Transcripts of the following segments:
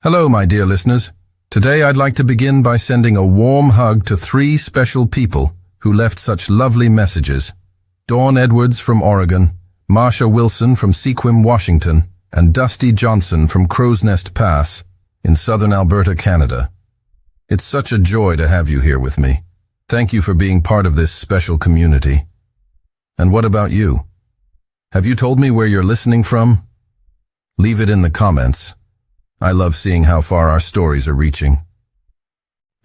Hello, my dear listeners. Today I'd like to begin by sending a warm hug to three special people who left such lovely messages. Dawn Edwards from Oregon, Marsha Wilson from Sequim, Washington, and Dusty Johnson from Crow's Nest Pass in southern Alberta, Canada. It's such a joy to have you here with me. Thank you for being part of this special community. And what about you? Have you told me where you're listening from? Leave it in the comments. I love seeing how far our stories are reaching.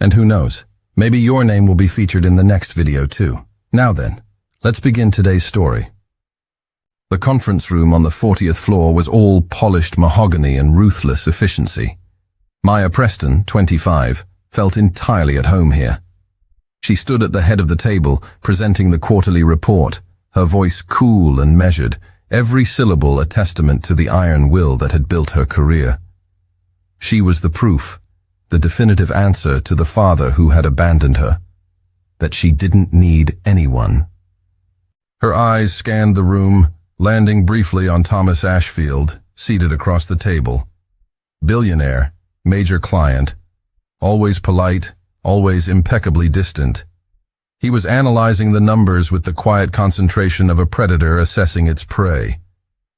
And who knows, maybe your name will be featured in the next video too. Now then, let's begin today's story. The conference room on the 40th floor was all polished mahogany and ruthless efficiency. Maya Preston, 25, felt entirely at home here. She stood at the head of the table, presenting the quarterly report, her voice cool and measured, every syllable a testament to the iron will that had built her career. She was the proof, the definitive answer to the father who had abandoned her, that she didn't need anyone. Her eyes scanned the room, landing briefly on Thomas Ashfield, seated across the table. Billionaire, major client, always polite, always impeccably distant. He was analyzing the numbers with the quiet concentration of a predator assessing its prey.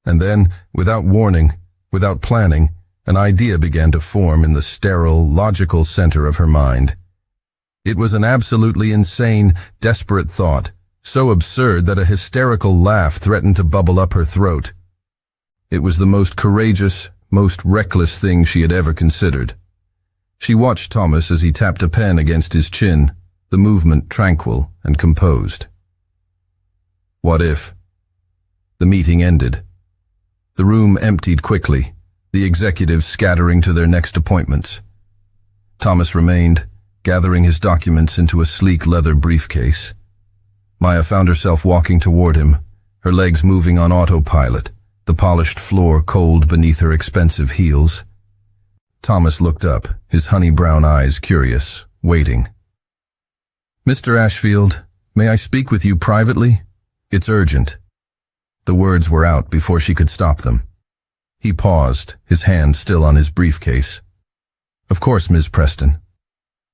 And then, without warning, without planning, an idea began to form in the sterile, logical center of her mind. It was an absolutely insane, desperate thought, so absurd that a hysterical laugh threatened to bubble up her throat. It was the most courageous, most reckless thing she had ever considered. She watched Thomas as he tapped a pen against his chin, the movement tranquil and composed. What if? The meeting ended. The room emptied quickly, the executives scattering to their next appointments. Thomas remained, gathering his documents into a sleek leather briefcase. Maya found herself walking toward him, her legs moving on autopilot, the polished floor cold beneath her expensive heels. Thomas looked up, his honey-brown eyes curious, waiting. "Mr. Ashfield, may I speak with you privately? It's urgent." The words were out before she could stop them. He paused, his hand still on his briefcase. "Of course, Ms. Preston."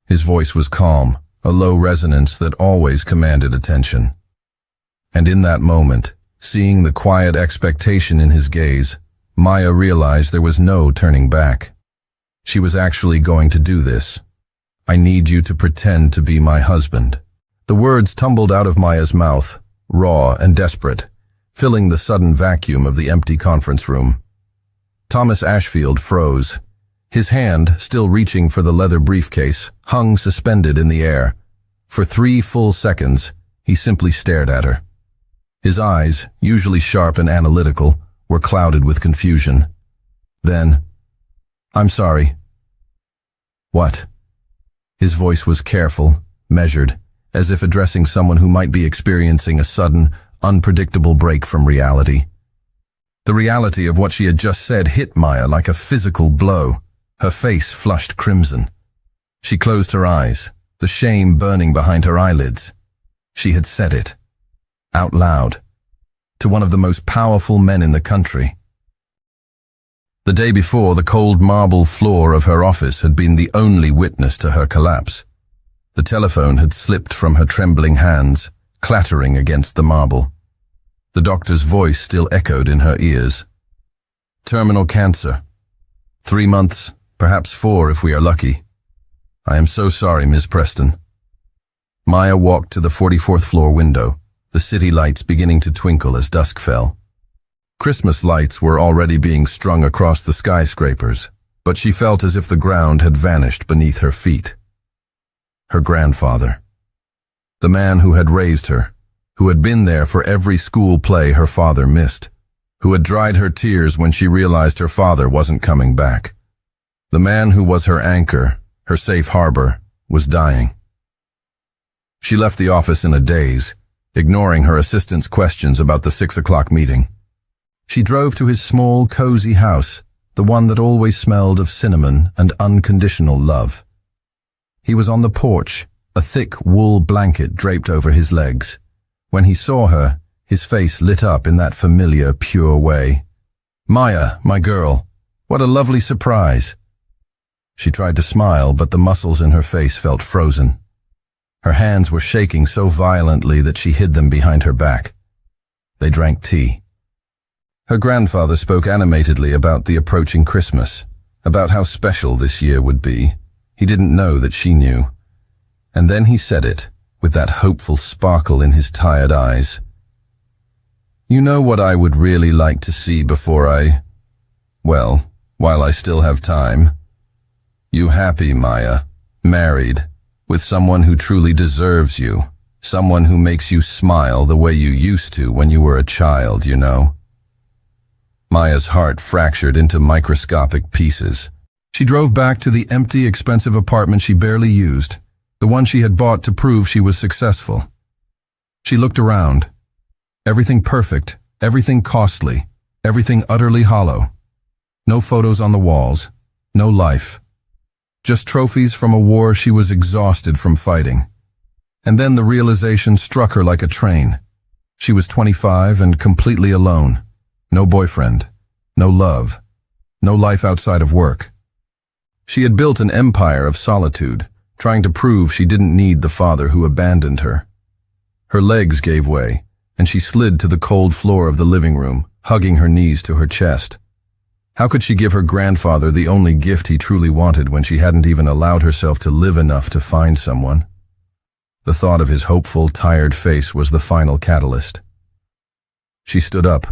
His voice was calm, a low resonance that always commanded attention. And in that moment, seeing the quiet expectation in his gaze, Maya realized there was no turning back. She was actually going to do this. "I need you to pretend to be my husband." The words tumbled out of Maya's mouth, raw and desperate, filling the sudden vacuum of the empty conference room. Thomas Ashfield froze. His hand, still reaching for the leather briefcase, hung suspended in the air. For 3 full seconds, he simply stared at her. His eyes, usually sharp and analytical, were clouded with confusion. Then, "I'm sorry." "What?" His voice was careful, measured, as if addressing someone who might be experiencing a sudden, unpredictable break from reality. The reality of what she had just said hit Maya like a physical blow. Her face flushed crimson. She closed her eyes, the shame burning behind her eyelids. She had said it. Out loud. To one of the most powerful men in the country. The day before, the cold marble floor of her office had been the only witness to her collapse. The telephone had slipped from her trembling hands, clattering against the marble. The doctor's voice still echoed in her ears. "Terminal cancer. 3 months, perhaps 4 if we are lucky. I am so sorry, Ms. Preston." Maya walked to the 44th floor window, the city lights beginning to twinkle as dusk fell. Christmas lights were already being strung across the skyscrapers, but she felt as if the ground had vanished beneath her feet. Her grandfather. The man who had raised her, who had been there for every school play her father missed, who had dried her tears when she realized her father wasn't coming back. The man who was her anchor, her safe harbor, was dying. She left the office in a daze, ignoring her assistant's questions about the 6 o'clock meeting. She drove to his small, cozy house, the one that always smelled of cinnamon and unconditional love. He was on the porch, a thick wool blanket draped over his legs. When he saw her, his face lit up in that familiar, pure way. "Maya, my girl, what a lovely surprise." She tried to smile, but the muscles in her face felt frozen. Her hands were shaking so violently that she hid them behind her back. They drank tea. Her grandfather spoke animatedly about the approaching Christmas, about how special this year would be. He didn't know that she knew. And then he said it, with that hopeful sparkle in his tired eyes. You know what I would really like to see while I still have time? You happy, Maya, married, with someone who truly deserves you, someone who makes you smile the way you used to when you were a child, you know. Maya's heart fractured into microscopic pieces. She drove back to the empty, expensive apartment she barely used, the one she had bought to prove she was successful. She looked around. Everything perfect, everything costly, everything utterly hollow. No photos on the walls, no life. Just trophies from a war she was exhausted from fighting. And then the realization struck her like a train. She was 25 and completely alone. No boyfriend, no love, no life outside of work. She had built an empire of solitude, trying to prove she didn't need the father who abandoned her. Her legs gave way, and she slid to the cold floor of the living room, hugging her knees to her chest. How could she give her grandfather the only gift he truly wanted when she hadn't even allowed herself to live enough to find someone? The thought of his hopeful, tired face was the final catalyst. She stood up,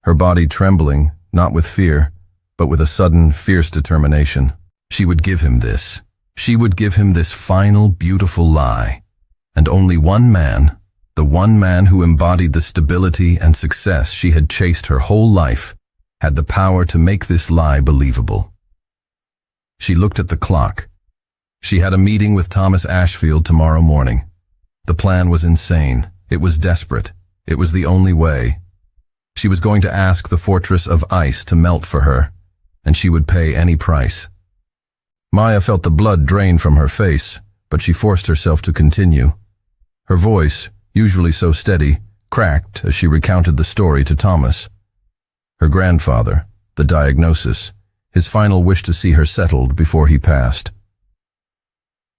her body trembling, not with fear, but with a sudden, fierce determination. She would give him this. She would give him this final, beautiful lie. And only one man, the one man who embodied the stability and success she had chased her whole life, had the power to make this lie believable. She looked at the clock. She had a meeting with Thomas Ashfield tomorrow morning. The plan was insane. It was desperate. It was the only way. She was going to ask the fortress of ice to melt for her, and she would pay any price. Maya felt the blood drain from her face, but she forced herself to continue. Her voice, usually so steady, cracked as she recounted the story to Thomas. Her grandfather, the diagnosis, his final wish to see her settled before he passed.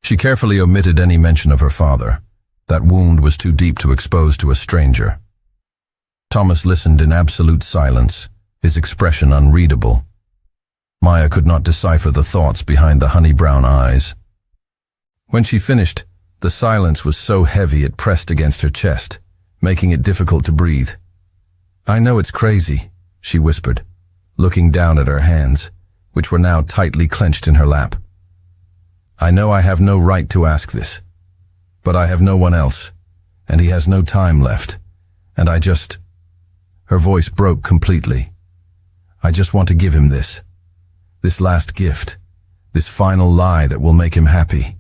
She carefully omitted any mention of her father. That wound was too deep to expose to a stranger. Thomas listened in absolute silence, his expression unreadable. Maya could not decipher the thoughts behind the honey-brown eyes. When she finished, the silence was so heavy it pressed against her chest, making it difficult to breathe. I know it's crazy, she whispered, looking down at her hands, which were now tightly clenched in her lap. I know I have no right to ask this, but I have no one else, and he has no time left, and Her voice broke completely. I just want to give him this last gift, this final lie that will make him happy.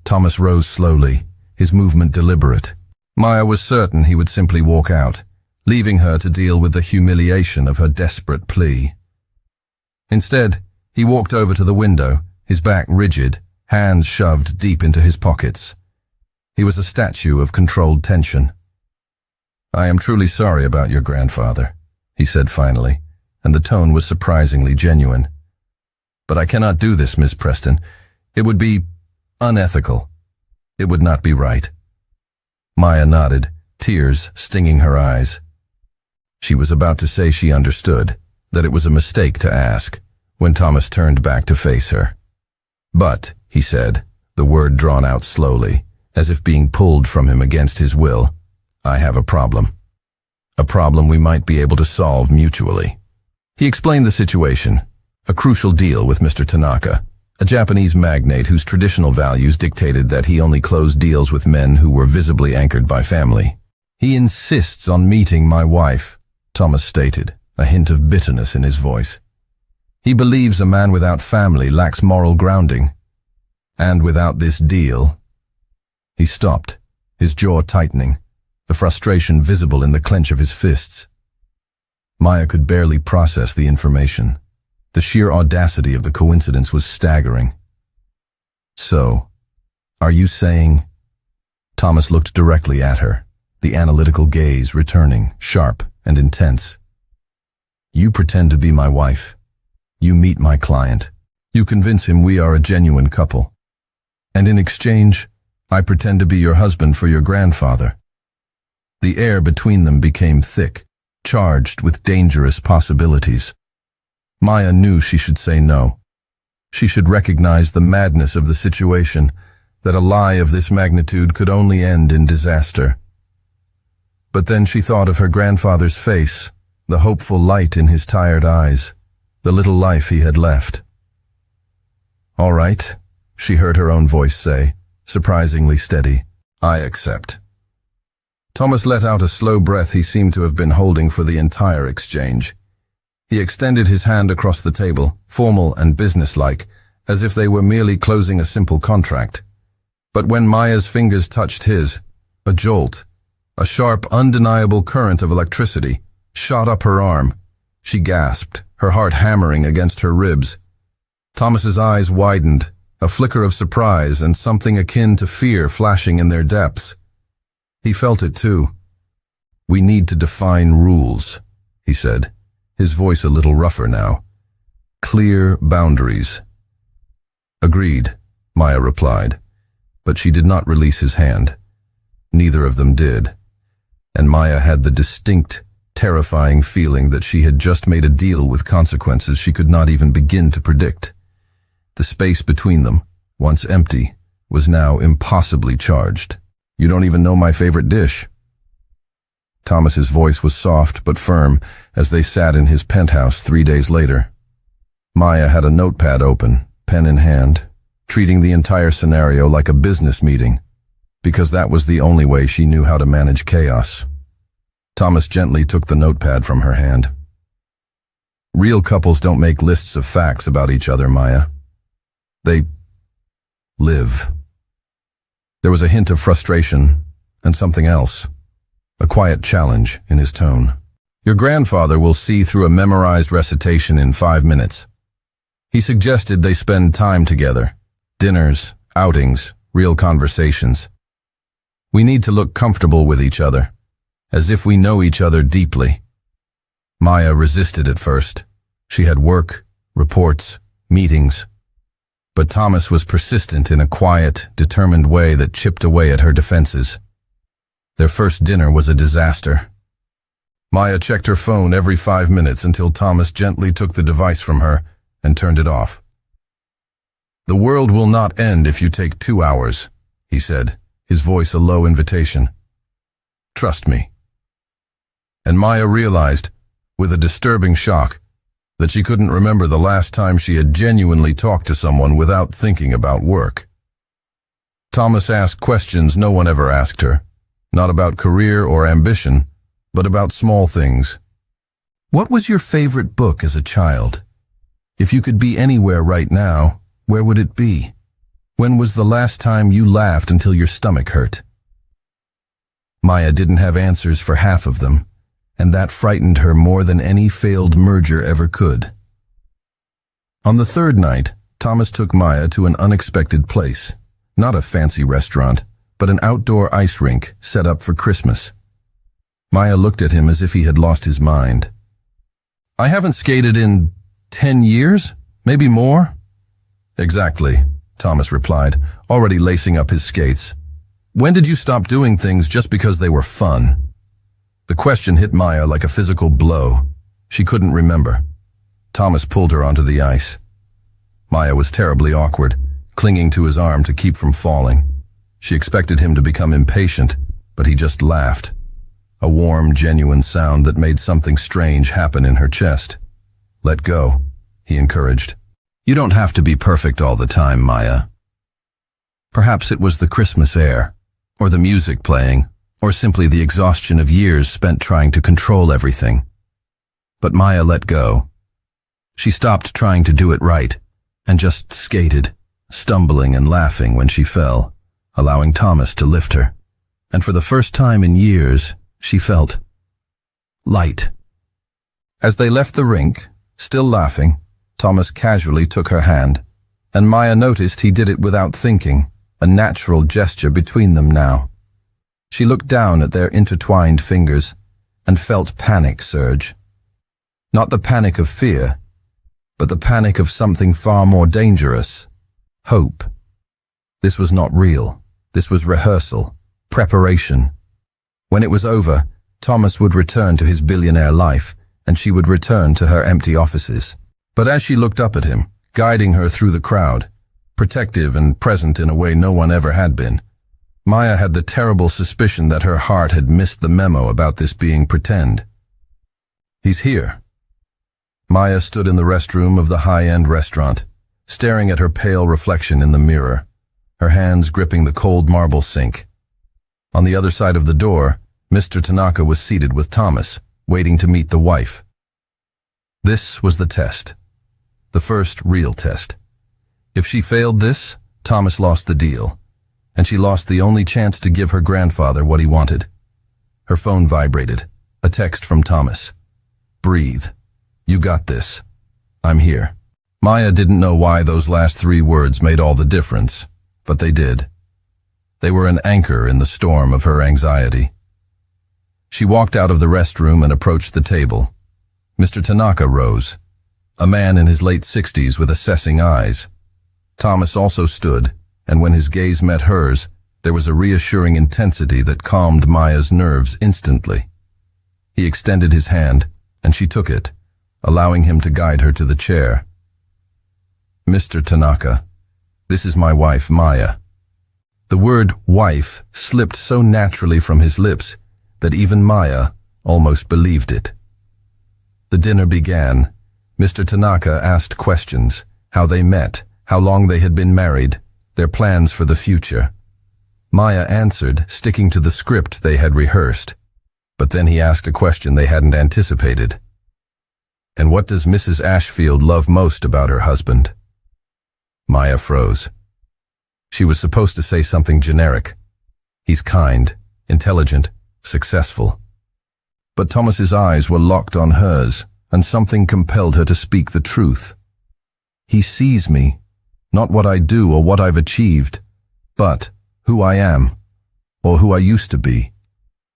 Thomas rose slowly, his movement deliberate. Maya was certain he would simply walk out, leaving her to deal with the humiliation of her desperate plea. Instead, he walked over to the window, his back rigid, hands shoved deep into his pockets. He was a statue of controlled tension. I am truly sorry about your grandfather, he said finally, and the tone was surprisingly genuine. But I cannot do this, Miss Preston. It would be unethical. It would not be right. Maya nodded, tears stinging her eyes. She was about to say she understood, that it was a mistake to ask, when Thomas turned back to face her. But, he said, the word drawn out slowly, as if being pulled from him against his will, I have a problem. A problem we might be able to solve mutually. He explained the situation, a crucial deal with Mr. Tanaka, a Japanese magnate whose traditional values dictated that he only closed deals with men who were visibly anchored by family. He insists on meeting my wife, Thomas stated, a hint of bitterness in his voice. He believes a man without family lacks moral grounding. And without this deal... He stopped, his jaw tightening, the frustration visible in the clench of his fists. Maya could barely process the information. The sheer audacity of the coincidence was staggering. So, are you saying... Thomas looked directly at her, the analytical gaze returning, sharp and intense. You pretend to be my wife. You meet my client. You convince him we are a genuine couple. And in exchange, I pretend to be your husband for your grandfather. The air between them became thick, charged with dangerous possibilities. Maya knew she should say no. She should recognize the madness of the situation, that a lie of this magnitude could only end in disaster. But then she thought of her grandfather's face, the hopeful light in his tired eyes, the little life he had left. "All right," she heard her own voice say, surprisingly steady. "I accept." Thomas let out a slow breath he seemed to have been holding for the entire exchange. He extended his hand across the table, formal and businesslike, as if they were merely closing a simple contract. But when Maya's fingers touched his, a jolt, a sharp, undeniable current of electricity, shot up her arm. She gasped, her heart hammering against her ribs. Thomas's eyes widened, a flicker of surprise and something akin to fear flashing in their depths. He felt it too. "We need to define rules," he said, his voice a little rougher now. "Clear boundaries." "Agreed," Maya replied, but she did not release his hand. Neither of them did, and Maya had the distinct, terrifying feeling that she had just made a deal with consequences she could not even begin to predict. The space between them, once empty, was now impossibly charged. "You don't even know my favorite dish." Thomas's voice was soft but firm as they sat in his penthouse 3 days later. Maya had a notepad open, pen in hand, treating the entire scenario like a business meeting, because that was the only way she knew how to manage chaos. Thomas gently took the notepad from her hand. "Real couples don't make lists of facts about each other, Maya. They live." There was a hint of frustration and something else, a quiet challenge in his tone. "Your grandfather will see through a memorized recitation in 5 minutes. He suggested they spend time together, dinners, outings, real conversations. We need to look comfortable with each other, as if we know each other deeply." Maya resisted at first. She had work, reports, meetings. But Thomas was persistent in a quiet, determined way that chipped away at her defenses. Their first dinner was a disaster. Maya checked her phone every 5 minutes until Thomas gently took the device from her and turned it off. "The world will not end if you take 2 hours, he said, his voice a low invitation. "Trust me." And Maya realized, with a disturbing shock, that she couldn't remember the last time she had genuinely talked to someone without thinking about work. Thomas asked questions no one ever asked her, not about career or ambition, but about small things. "What was your favorite book as a child? If you could be anywhere right now, where would it be? When was the last time you laughed until your stomach hurt?" Maya didn't have answers for half of them, and that frightened her more than any failed merger ever could. On the 3rd night, Thomas took Maya to an unexpected place, not a fancy restaurant, but an outdoor ice rink set up for Christmas. Maya looked at him as if he had lost his mind. "I haven't skated in 10 years, maybe more." "Exactly," Thomas replied, already lacing up his skates. "When did you stop doing things just because they were fun?" The question hit Maya like a physical blow. She couldn't remember. Thomas pulled her onto the ice. Maya was terribly awkward, clinging to his arm to keep from falling. She expected him to become impatient, but he just laughed. A warm, genuine sound that made something strange happen in her chest. "Let go," he encouraged. "You don't have to be perfect all the time, Maya." Perhaps it was the Christmas air, or the music playing, or simply the exhaustion of years spent trying to control everything. But Maya let go. She stopped trying to do it right, and just skated, stumbling and laughing when she fell, allowing Thomas to lift her. And for the first time in years, she felt light. As they left the rink, still laughing, Thomas casually took her hand, and Maya noticed he did it without thinking, a natural gesture between them now. She looked down at their intertwined fingers and felt panic surge. Not the panic of fear, but the panic of something far more dangerous. Hope. This was not real. This was rehearsal, preparation. When it was over, Thomas would return to his billionaire life, and she would return to her empty offices. But as she looked up at him, guiding her through the crowd, protective and present in a way no one ever had been, Maya had the terrible suspicion that her heart had missed the memo about this being pretend. He's here. Maya stood in the restroom of the high-end restaurant, staring at her pale reflection in the mirror, her hands gripping the cold marble sink. On the other side of the door, Mr. Tanaka was seated with Thomas, waiting to meet the wife. This was the test. The first real test. If she failed this, Thomas lost the deal, and she lost the only chance to give her grandfather what he wanted. Her phone vibrated. A text from Thomas. Breathe. You got this. I'm here. Maya didn't know why those last 3 words made all the difference, but they did. They were an anchor in the storm of her anxiety. She walked out of the restroom and approached the table. Mr. Tanaka rose, a man in his late 60s with assessing eyes. Thomas also stood, and when his gaze met hers, there was a reassuring intensity that calmed Maya's nerves instantly. He extended his hand, and she took it, allowing him to guide her to the chair. Mr. Tanaka, this is my wife, Maya. The word wife slipped so naturally from his lips that even Maya almost believed it. The dinner began. Mr. Tanaka asked questions, how they met, how long they had been married, their plans for the future. Maya answered, sticking to the script they had rehearsed. But then he asked a question they hadn't anticipated. And what does Mrs. Ashfield love most about her husband? Maya froze. She was supposed to say something generic. He's kind, intelligent, successful. But Thomas's eyes were locked on hers, and something compelled her to speak the truth. He sees me, not what I do or what I've achieved, but who I am, or who I used to be.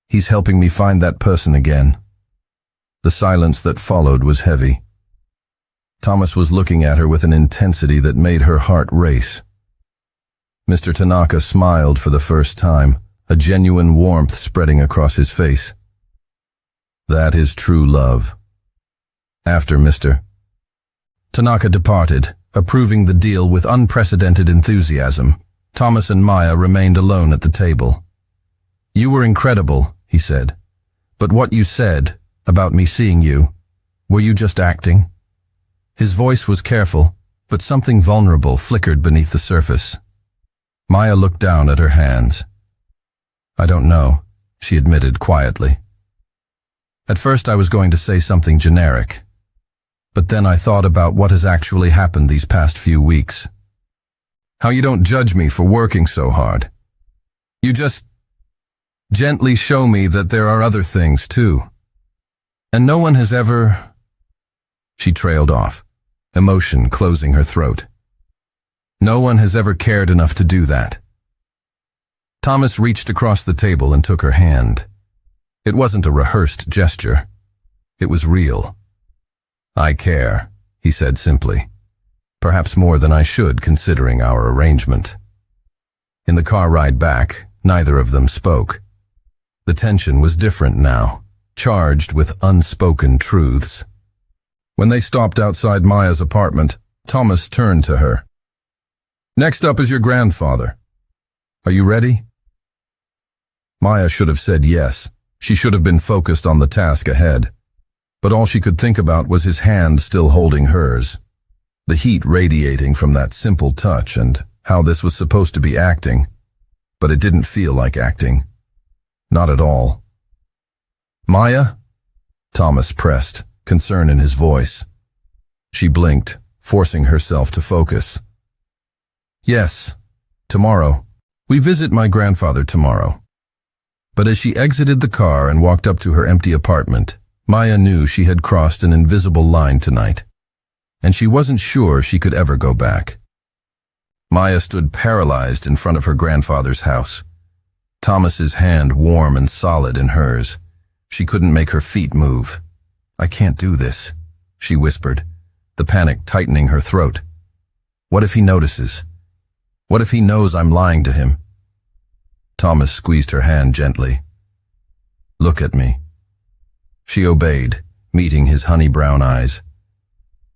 He's helping me find that person again. The silence that followed was heavy. Thomas was looking at her with an intensity that made her heart race. Mr. Tanaka smiled for the first time, a genuine warmth spreading across his face. That is true love. After Mr. Tanaka departed, approving the deal with unprecedented enthusiasm, Thomas and Maya remained alone at the table. You were incredible, he said. But what you said about me seeing you, were you just acting? His voice was careful, but something vulnerable flickered beneath the surface. Maya looked down at her hands. I don't know, she admitted quietly. At first I was going to say something generic, but then I thought about what has actually happened these past few weeks. How you don't judge me for working so hard. You just gently show me that there are other things too. And no one has ever... She trailed off, emotion closing her throat. No one has ever cared enough to do that. Thomas reached across the table and took her hand. It wasn't a rehearsed gesture. It was real. I care, he said simply. Perhaps more than I should, considering our arrangement. In the car ride back, neither of them spoke. The tension was different now, charged with unspoken truths. When they stopped outside Maya's apartment, Thomas turned to her. Next up is your grandfather. Are you ready? Maya should have said yes. She should have been focused on the task ahead. But all she could think about was his hand still holding hers. The heat radiating from that simple touch and how this was supposed to be acting. But it didn't feel like acting. Not at all. Maya? Thomas pressed, concern in his voice. She blinked, forcing herself to focus. Yes, tomorrow. We visit my grandfather tomorrow. But as she exited the car and walked up to her empty apartment, Maya knew she had crossed an invisible line tonight, and she wasn't sure she could ever go back. Maya stood paralyzed in front of her grandfather's house. Thomas's hand warm and solid in hers. She couldn't make her feet move. I can't do this, she whispered, the panic tightening her throat. What if he notices? What if he knows I'm lying to him? Thomas squeezed her hand gently. Look at me. She obeyed, meeting his honey-brown eyes.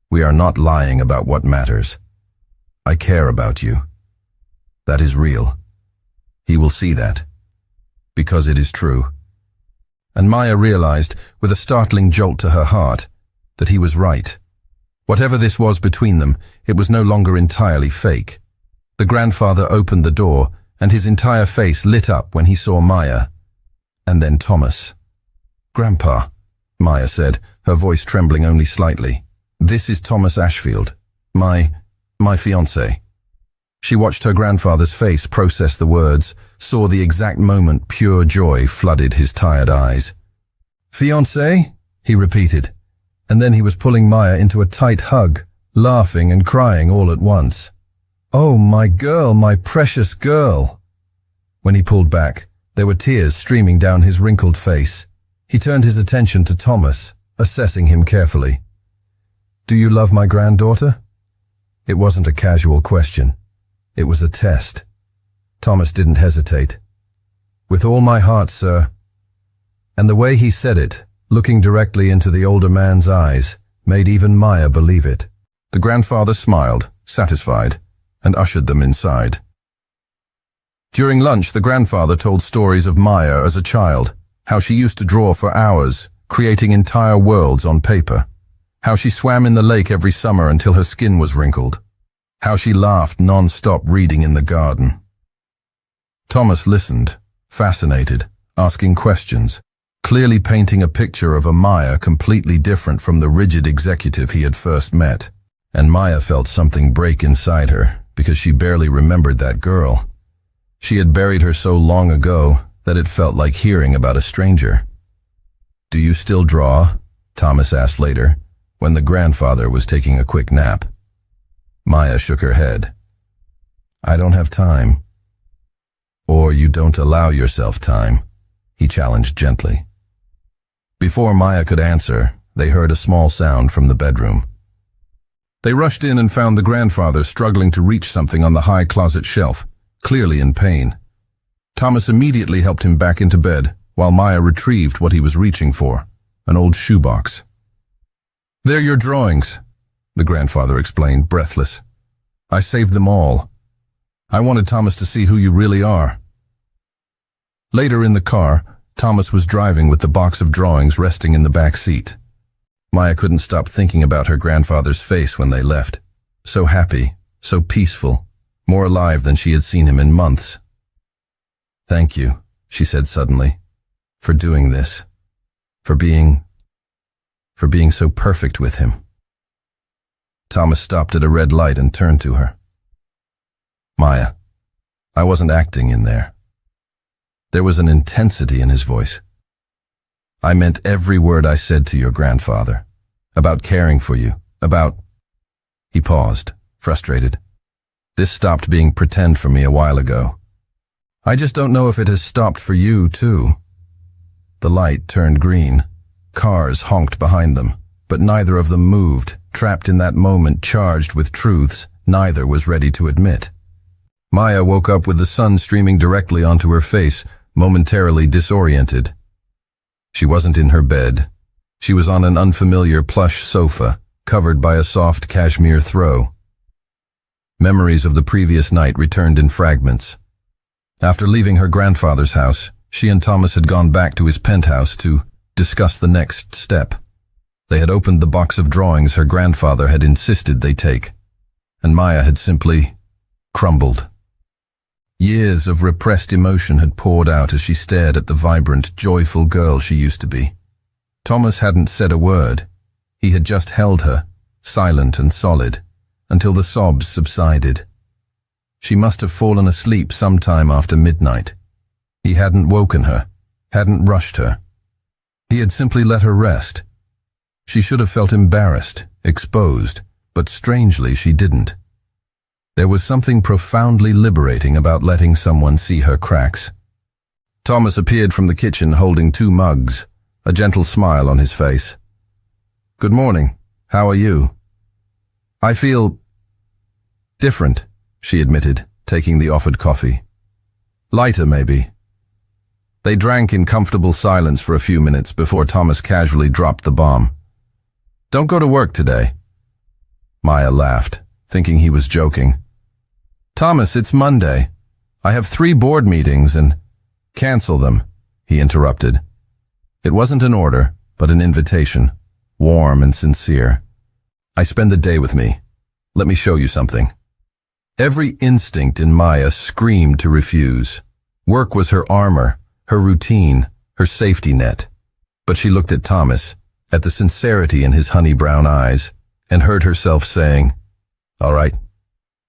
We are not lying about what matters. I care about you. That is real. He will see that. Because it is true. And Maya realized, with a startling jolt to her heart, that he was right. Whatever this was between them, it was no longer entirely fake. The grandfather opened the door, and his entire face lit up when he saw Maya. And then Thomas. Grandpa, Maya said, her voice trembling only slightly. This is Thomas Ashfield, my fiancé. She watched her grandfather's face process the words, saw the exact moment pure joy flooded his tired eyes. Fiancé? He repeated, and then he was pulling Maya into a tight hug, laughing and crying all at once. Oh, my girl, my precious girl. When he pulled back, there were tears streaming down his wrinkled face. He turned his attention to Thomas, assessing him carefully. Do you love my granddaughter? It wasn't a casual question. It was a test. Thomas didn't hesitate. With all my heart, sir. And the way he said it, looking directly into the older man's eyes, made even Maya believe it. The grandfather smiled, satisfied, and ushered them inside. During lunch, the grandfather told stories of Maya as a child, how she used to draw for hours, creating entire worlds on paper, how she swam in the lake every summer until her skin was wrinkled, how she laughed non-stop reading in the garden. Thomas listened, fascinated, asking questions, clearly painting a picture of a Maya completely different from the rigid executive he had first met. And Maya felt something break inside her, because she barely remembered that girl. She had buried her so long ago that it felt like hearing about a stranger. Do you still draw? Thomas asked later, when the grandfather was taking a quick nap. Maya shook her head. I don't have time. Or you don't allow yourself time, he challenged gently. Before Maya could answer, they heard a small sound from the bedroom. They rushed in and found the grandfather struggling to reach something on the high closet shelf, clearly in pain. Thomas immediately helped him back into bed, while Maya retrieved what he was reaching for, an old shoebox. They're your drawings, the grandfather explained, breathless. I saved them all. I wanted Thomas to see who you really are. Later in the car, Thomas was driving with the box of drawings resting in the back seat. Maya couldn't stop thinking about her grandfather's face when they left. So happy, so peaceful, more alive than she had seen him in months. Thank you, she said suddenly, for doing this, for being so perfect with him. Thomas stopped at a red light and turned to her. Maya, I wasn't acting in there. There was an intensity in his voice. I meant every word I said to your grandfather, about caring for you, about... He paused, frustrated. This stopped being pretend for me a while ago. I just don't know if it has stopped for you, too. The light turned green. Cars honked behind them, but neither of them moved, trapped in that moment charged with truths neither was ready to admit. Maya woke up with the sun streaming directly onto her face, momentarily disoriented. She wasn't in her bed. She was on an unfamiliar plush sofa, covered by a soft cashmere throw. Memories of the previous night returned in fragments. After leaving her grandfather's house, she and Thomas had gone back to his penthouse to discuss the next step. They had opened the box of drawings her grandfather had insisted they take, and Maya had simply crumbled. Years of repressed emotion had poured out as she stared at the vibrant, joyful girl she used to be. Thomas hadn't said a word. He had just held her, silent and solid, until the sobs subsided. She must have fallen asleep sometime after midnight. He hadn't woken her, hadn't rushed her. He had simply let her rest. She should have felt embarrassed, exposed, but strangely she didn't. There was something profoundly liberating about letting someone see her cracks. Thomas appeared from the kitchen holding 2 mugs, a gentle smile on his face. Good morning. How are you? I feel different, she admitted, taking the offered coffee. Lighter, maybe. They drank in comfortable silence for a few minutes before Thomas casually dropped the bomb. Don't go to work today. Maya laughed, thinking he was joking. Thomas, it's Monday. I have 3 board meetings and… Cancel them, he interrupted. It wasn't an order, but an invitation, warm and sincere. I spend the day with me. Let me show you something. Every instinct in Maya screamed to refuse. Work was her armor, her routine, her safety net. But she looked at Thomas, at the sincerity in his honey-brown eyes, and heard herself saying, all right.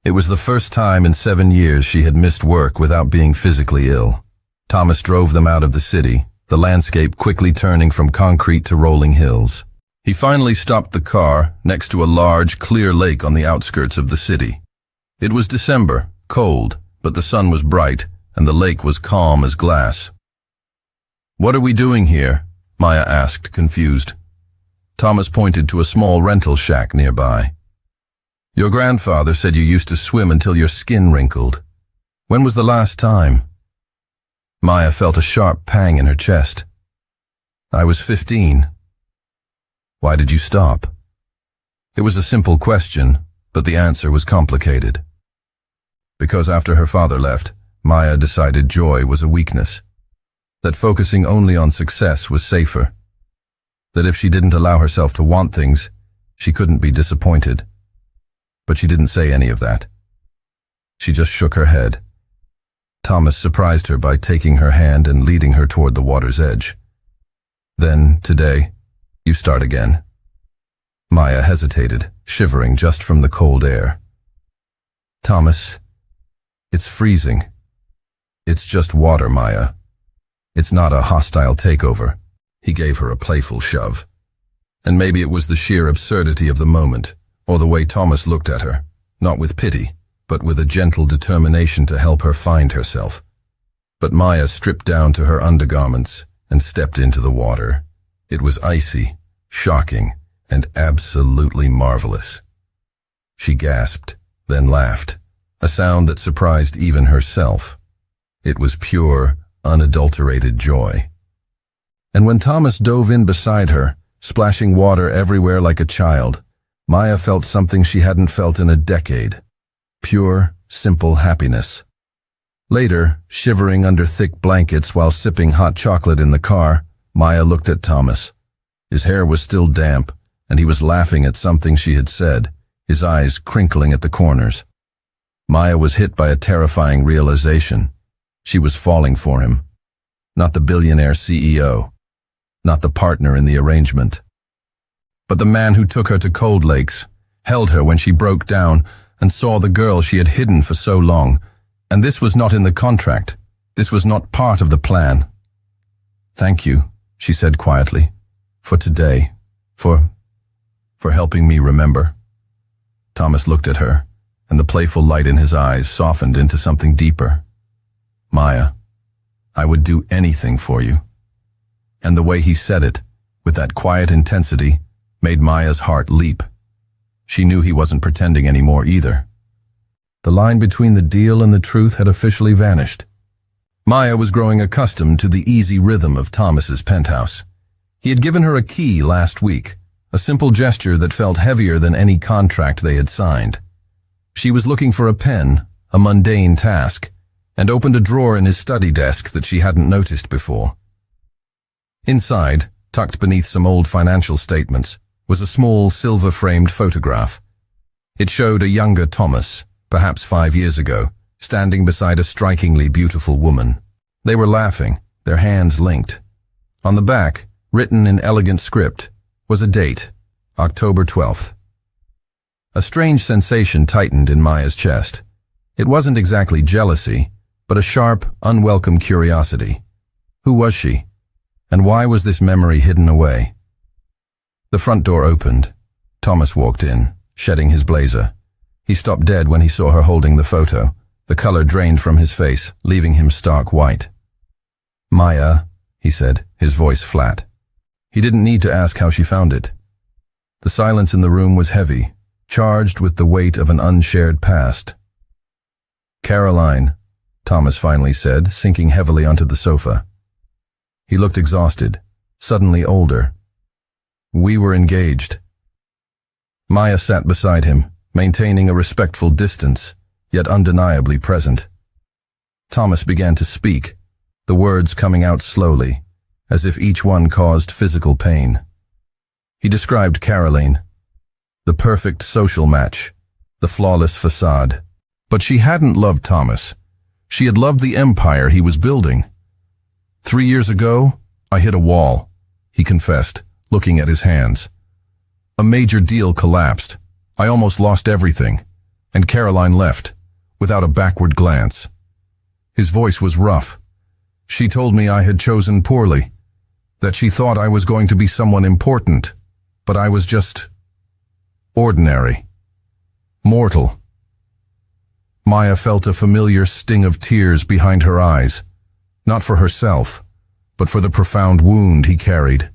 It was the first time in 7 years she had missed work without being physically ill. Thomas drove them out of the city, the landscape quickly turning from concrete to rolling hills. He finally stopped the car next to a large, clear lake on the outskirts of the city. It was December, cold, but the sun was bright, and the lake was calm as glass. What are we doing here? Maya asked, confused. Thomas pointed to a small rental shack nearby. Your grandfather said you used to swim until your skin wrinkled. When was the last time? Maya felt a sharp pang in her chest. I was 15. Why did you stop? It was a simple question, but the answer was complicated. Because after her father left, Maya decided joy was a weakness. That focusing only on success was safer. That if she didn't allow herself to want things, she couldn't be disappointed. But she didn't say any of that. She just shook her head. Thomas surprised her by taking her hand and leading her toward the water's edge. Then, today, you start again. Maya hesitated, shivering just from the cold air. Thomas, it's freezing. It's just water, Maya. It's not a hostile takeover. He gave her a playful shove. And maybe it was the sheer absurdity of the moment, or the way Thomas looked at her, not with pity, but with a gentle determination to help her find herself. But Maya stripped down to her undergarments and stepped into the water. It was icy, shocking, and absolutely marvelous. She gasped, then laughed, a sound that surprised even herself. It was pure, unadulterated joy. And when Thomas dove in beside her, splashing water everywhere like a child, Maya felt something she hadn't felt in a decade. Pure, simple happiness. Later, shivering under thick blankets while sipping hot chocolate in the car, Maya looked at Thomas. His hair was still damp, and he was laughing at something she had said, his eyes crinkling at the corners. Maya was hit by a terrifying realization. She was falling for him. Not the billionaire CEO. Not the partner in the arrangement. But the man who took her to Cold Lakes, held her when she broke down, and saw the girl she had hidden for so long. And this was not in the contract. This was not part of the plan. Thank you, she said quietly, for today, for helping me remember. Thomas looked at her, and the playful light in his eyes softened into something deeper. Maya, I would do anything for you. And the way he said it, with that quiet intensity, made Maya's heart leap. She knew he wasn't pretending anymore either. The line between the deal and the truth had officially vanished. Maya was growing accustomed to the easy rhythm of Thomas's penthouse. He had given her a key last week, a simple gesture that felt heavier than any contract they had signed. She was looking for a pen, a mundane task, and opened a drawer in his study desk that she hadn't noticed before. Inside, tucked beneath some old financial statements, was a small silver-framed photograph. It showed a younger Thomas, perhaps 5 years ago, standing beside a strikingly beautiful woman. They were laughing, their hands linked. On the back, written in elegant script, was a date, October 12th. A strange sensation tightened in Maya's chest. It wasn't exactly jealousy, but a sharp, unwelcome curiosity. Who was she? And why was this memory hidden away? The front door opened. Thomas walked in, shedding his blazer. He stopped dead when he saw her holding the photo. The color drained from his face, leaving him stark white. Maya, he said, his voice flat. He didn't need to ask how she found it. The silence in the room was heavy, charged with the weight of an unshared past. "Caroline," Thomas finally said, sinking heavily onto the sofa. He looked exhausted, suddenly older. "We were engaged." Maya sat beside him, maintaining a respectful distance, yet undeniably present. Thomas began to speak, the words coming out slowly, as if each one caused physical pain. He described Caroline, the perfect social match, the flawless facade. But she hadn't loved Thomas. She had loved the empire he was building. "3 years ago, I hit a wall," he confessed, looking at his hands. "A major deal collapsed. I almost lost everything, and Caroline left, without a backward glance." His voice was rough. "She told me I had chosen poorly, that she thought I was going to be someone important, but I was just ordinary, mortal." Maya felt a familiar sting of tears behind her eyes, not for herself, but for the profound wound he carried.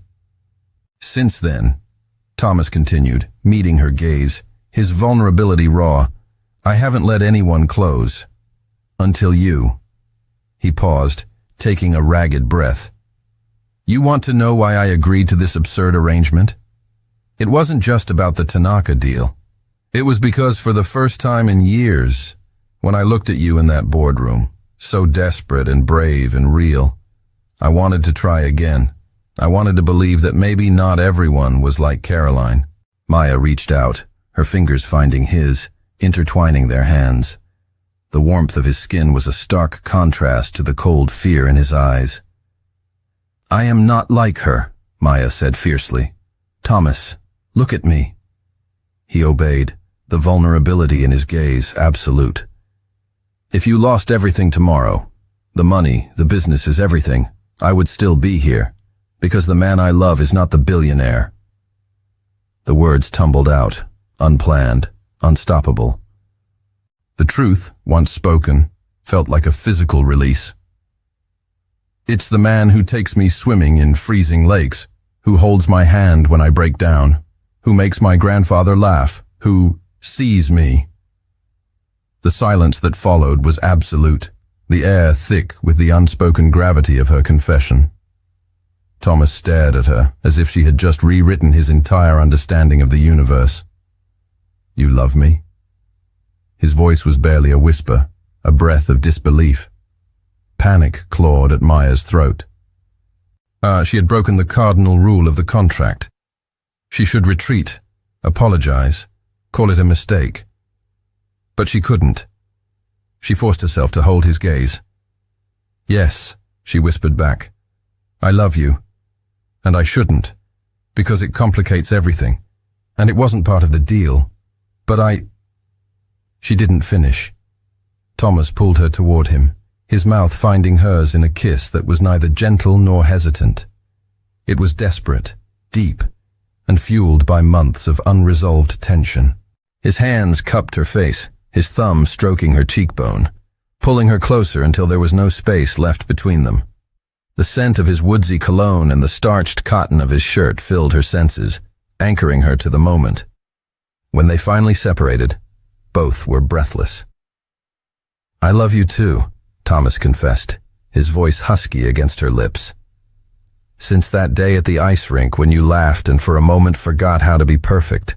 "Since then," Thomas continued, meeting her gaze, his vulnerability raw, "I haven't let anyone close. Until you." He paused, taking a ragged breath. "You want to know why I agreed to this absurd arrangement? It wasn't just about the Tanaka deal. It was because for the first time in years, when I looked at you in that boardroom, so desperate and brave and real, I wanted to try again. I wanted to believe that maybe not everyone was like Caroline." Maya reached out, her fingers finding his, intertwining their hands. The warmth of his skin was a stark contrast to the cold fear in his eyes. "I am not like her," Maya said fiercely. "Thomas, look at me." He obeyed, the vulnerability in his gaze absolute. "If you lost everything tomorrow, the money, the businesses, everything, I would still be here, because the man I love is not the billionaire." The words tumbled out, unplanned, unstoppable. The truth, once spoken, felt like a physical release. "It's the man who takes me swimming in freezing lakes, who holds my hand when I break down, who makes my grandfather laugh, who sees me." The silence that followed was absolute, the air thick with the unspoken gravity of her confession. Thomas stared at her as if she had just rewritten his entire understanding of the universe. "You love me?" His voice was barely a whisper, a breath of disbelief. Panic clawed at Maya's throat. She had broken the cardinal rule of the contract. She should retreat, apologize, call it a mistake. But she couldn't. She forced herself to hold his gaze. "Yes," she whispered back. "I love you. And I shouldn't, because it complicates everything. And it wasn't part of the deal. But She didn't finish. Thomas pulled her toward him, his mouth finding hers in a kiss that was neither gentle nor hesitant. It was desperate, deep, and fueled by months of unresolved tension. His hands cupped her face, his thumb stroking her cheekbone, pulling her closer until there was no space left between them. The scent of his woodsy cologne and the starched cotton of his shirt filled her senses, anchoring her to the moment. When they finally separated, both were breathless. "I love you too," Thomas confessed, his voice husky against her lips. "Since that day at the ice rink when you laughed and for a moment forgot how to be perfect."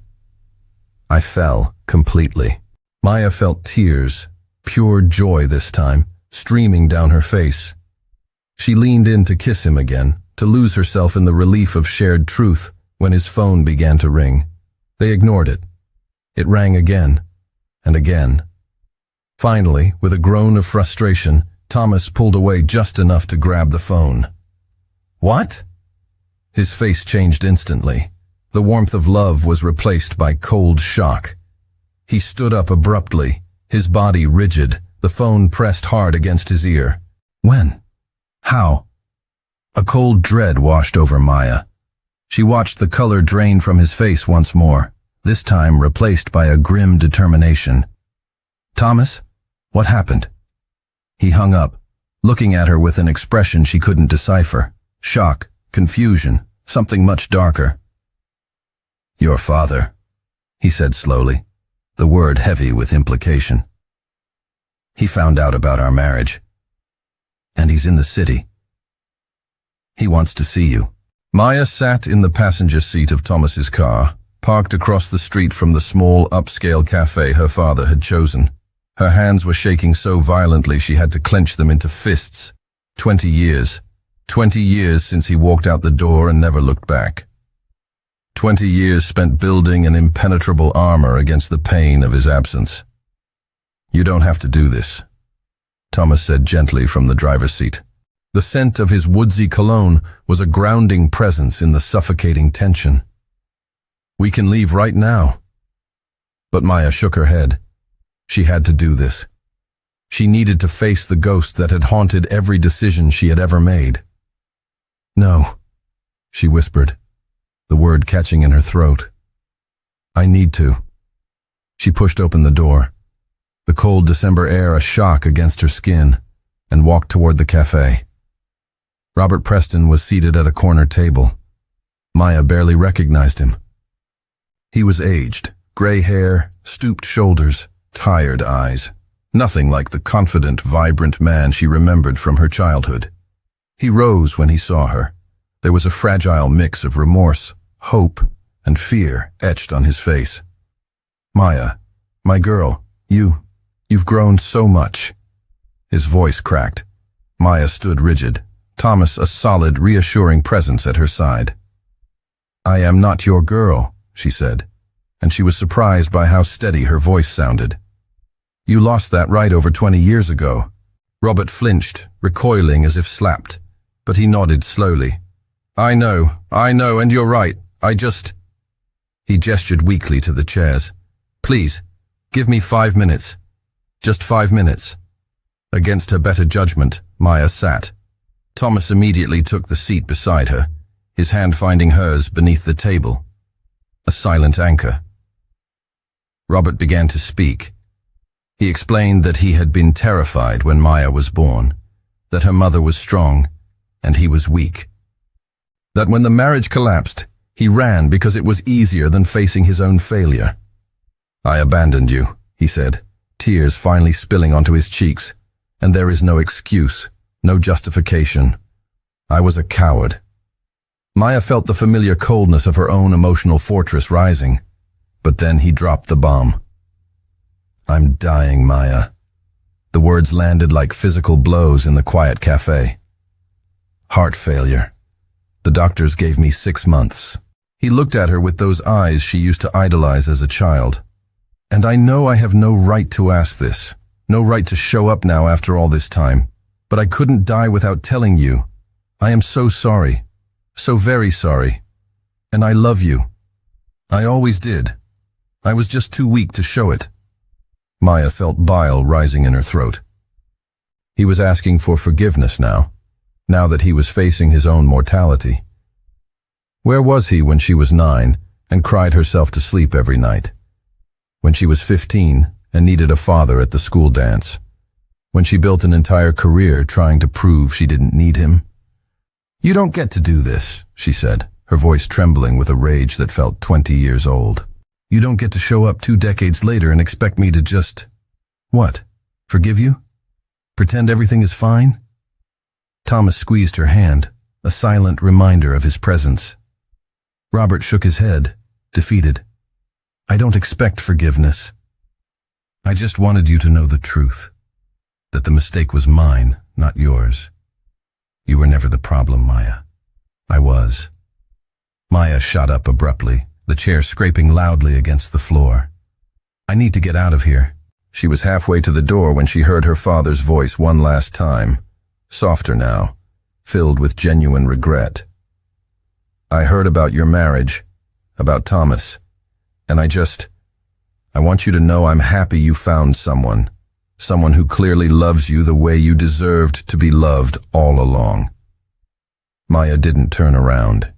I fell completely. Maya felt tears, pure joy this time, streaming down her face. She leaned in to kiss him again, to lose herself in the relief of shared truth when his phone began to ring. They ignored it. It rang again and again. Finally, with a groan of frustration, Thomas pulled away just enough to grab the phone. "What?" His face changed instantly. The warmth of love was replaced by cold shock. He stood up abruptly, his body rigid, the phone pressed hard against his ear. "When? How?" A cold dread washed over Maya. She watched the color drain from his face once more, this time replaced by a grim determination. "Thomas, what happened?" He hung up, looking at her with an expression she couldn't decipher. Shock, confusion, something much darker. "Your father," he said slowly, the word heavy with implication. He found out about our marriage. And he's in the city. He wants to see you. Maya sat in the passenger seat of Thomas's car, parked across the street from the small upscale cafe her father had chosen. Her hands were shaking so violently she had to clench them into fists. 20 years. 20 years since he walked out the door and never looked back. 20 years spent building an impenetrable armor against the pain of his absence. You don't have to do this, Thomas said gently from the driver's seat. The scent of his woodsy cologne was a grounding presence in the suffocating tension. We can leave right now. But Maya shook her head. She had to do this. She needed to face the ghost that had haunted every decision she had ever made. No, she whispered, the word catching in her throat. I need to. She pushed open the door, the cold December air a shock against her skin, and walked toward the cafe. Robert Preston was seated at a corner table. Maya barely recognized him. He was aged, gray hair, stooped shoulders, tired eyes. Nothing like the confident, vibrant man she remembered from her childhood. He rose when he saw her. There was a fragile mix of remorse, hope, and fear etched on his face. Maya, my girl, you've grown so much. His voice cracked. Maya stood rigid, Thomas a solid, reassuring presence at her side. I am not your girl, she said, and she was surprised by how steady her voice sounded. You lost that right over 20 years ago. Robert flinched, recoiling as if slapped, but he nodded slowly. I know, and you're right. He gestured weakly to the chairs. Please, give me 5 minutes. Just 5 minutes. Against her better judgment, Maya sat. Thomas immediately took the seat beside her, his hand finding hers beneath the table. A silent anchor. Robert began to speak. He explained that he had been terrified when Maya was born, that her mother was strong, and he was weak. That when the marriage collapsed, he ran because it was easier than facing his own failure. I abandoned you, he said, tears finally spilling onto his cheeks, and there is no excuse, no justification. I was a coward. Maya felt the familiar coldness of her own emotional fortress rising, but then he dropped the bomb. I'm dying, Maya. The words landed like physical blows in the quiet cafe. Heart failure. The doctors gave me 6 months. He looked at her with those eyes she used to idolize as a child. And I know I have no right to ask this, no right to show up now after all this time, but I couldn't die without telling you. I am so sorry, so very sorry. And I love you. I always did. I was just too weak to show it. Maya felt bile rising in her throat. He was asking for forgiveness now that he was facing his own mortality. Where was he when she was 9 and cried herself to sleep every night? When she was 15 and needed a father at the school dance? When she built an entire career trying to prove she didn't need him? You don't get to do this, she said, her voice trembling with a rage that felt 20 years old. You don't get to show up 2 decades later and expect me to just… What? Forgive you? Pretend everything is fine? Thomas squeezed her hand, a silent reminder of his presence. Robert shook his head, defeated. I don't expect forgiveness. I just wanted you to know the truth, that the mistake was mine, not yours. You were never the problem, Maya. I was. Maya shot up abruptly, the chair scraping loudly against the floor. I need to get out of here. She was halfway to the door when she heard her father's voice one last time, softer now, filled with genuine regret. I heard about your marriage, about Thomas, and I want you to know I'm happy you found someone who clearly loves you the way you deserved to be loved all along. Maya didn't turn around.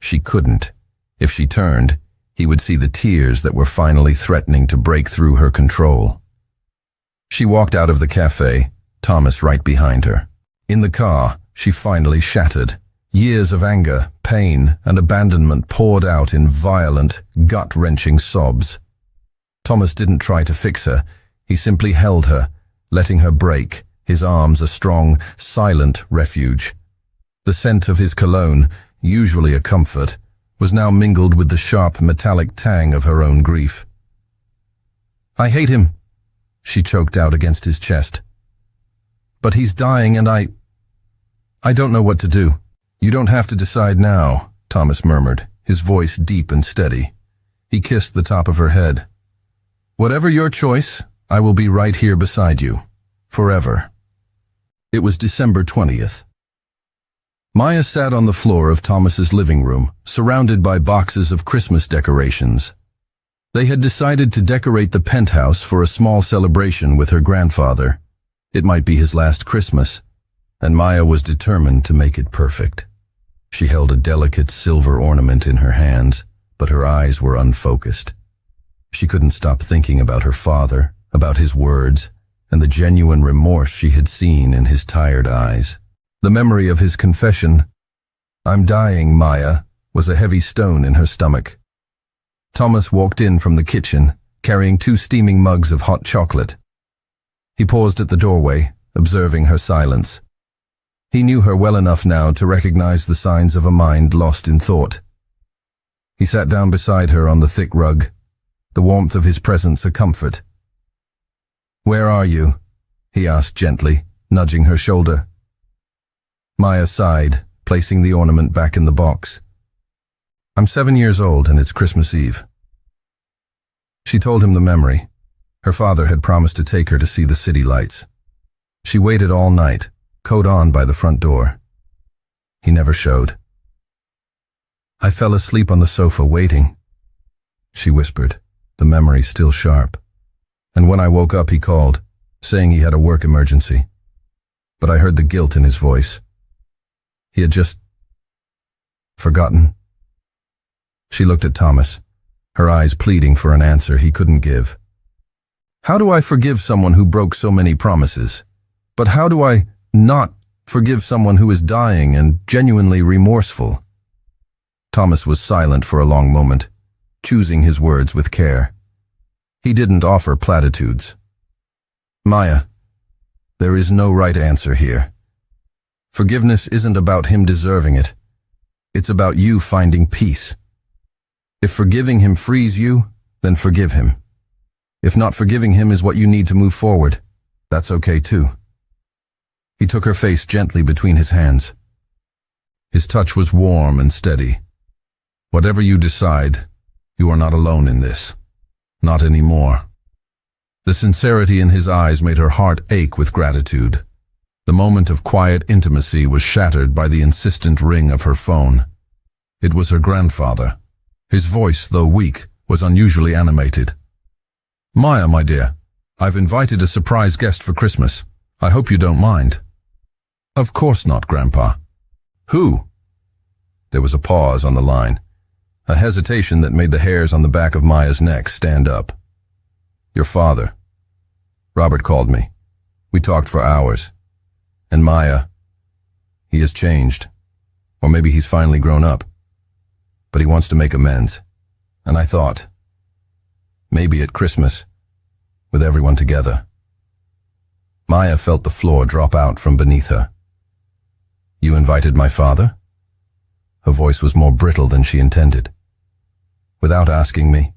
She couldn't. If she turned, he would see the tears that were finally threatening to break through her control. She walked out of the cafe, Thomas right behind her. In the car, she finally shattered. Years of anger, pain, and abandonment poured out in violent, gut-wrenching sobs. Thomas didn't try to fix her. He simply held her, letting her break, his arms a strong, silent refuge. The scent of his cologne, usually a comfort, was now mingled with the sharp metallic tang of her own grief. "I hate him," she choked out against his chest. "But he's dying and I don't know what to do." "You don't have to decide now," Thomas murmured, his voice deep and steady. He kissed the top of her head. "Whatever your choice, I will be right here beside you. Forever." It was December 20th. Maya sat on the floor of Thomas's living room, surrounded by boxes of Christmas decorations. They had decided to decorate the penthouse for a small celebration with her grandfather. It might be his last Christmas, and Maya was determined to make it perfect. She held a delicate silver ornament in her hands, but her eyes were unfocused. She couldn't stop thinking about her father, about his words, and the genuine remorse she had seen in his tired eyes. The memory of his confession, "I'm dying, Maya," was a heavy stone in her stomach. Thomas walked in from the kitchen, carrying 2 steaming mugs of hot chocolate. He paused at the doorway, observing her silence. He knew her well enough now to recognize the signs of a mind lost in thought. He sat down beside her on the thick rug, the warmth of his presence a comfort. "Where are you?" he asked gently, nudging her shoulder. Maya sighed, placing the ornament back in the box. "I'm 7 years old and it's Christmas Eve." She told him the memory. Her father had promised to take her to see the city lights. She waited all night, coat on by the front door. He never showed. "I fell asleep on the sofa waiting," she whispered, the memory still sharp. "And when I woke up he called, saying he had a work emergency. But I heard the guilt in his voice. He had just forgotten." She looked at Thomas, her eyes pleading for an answer he couldn't give. "How do I forgive someone who broke so many promises? But how do I not forgive someone who is dying and genuinely remorseful?" Thomas was silent for a long moment, choosing his words with care. He didn't offer platitudes. "Maya, there is no right answer here. Forgiveness isn't about him deserving it. It's about you finding peace. If forgiving him frees you, then forgive him. If not forgiving him is what you need to move forward, that's okay too." He took her face gently between his hands. His touch was warm and steady. "Whatever you decide, you are not alone in this. Not anymore." The sincerity in his eyes made her heart ache with gratitude. The moment of quiet intimacy was shattered by the insistent ring of her phone. It was her grandfather. His voice, though weak, was unusually animated. "Maya, my dear, I've invited a surprise guest for Christmas. I hope you don't mind." "Of course not, Grandpa." "Who?" There was a pause on the line, a hesitation that made the hairs on the back of Maya's neck stand up. "Your father. Robert called me. We talked for hours. And Maya, he has changed. Or maybe he's finally grown up. But he wants to make amends. And I thought, maybe at Christmas, with everyone together." Maya felt the floor drop out from beneath her. "You invited my father?" Her voice was more brittle than she intended. "Without asking me?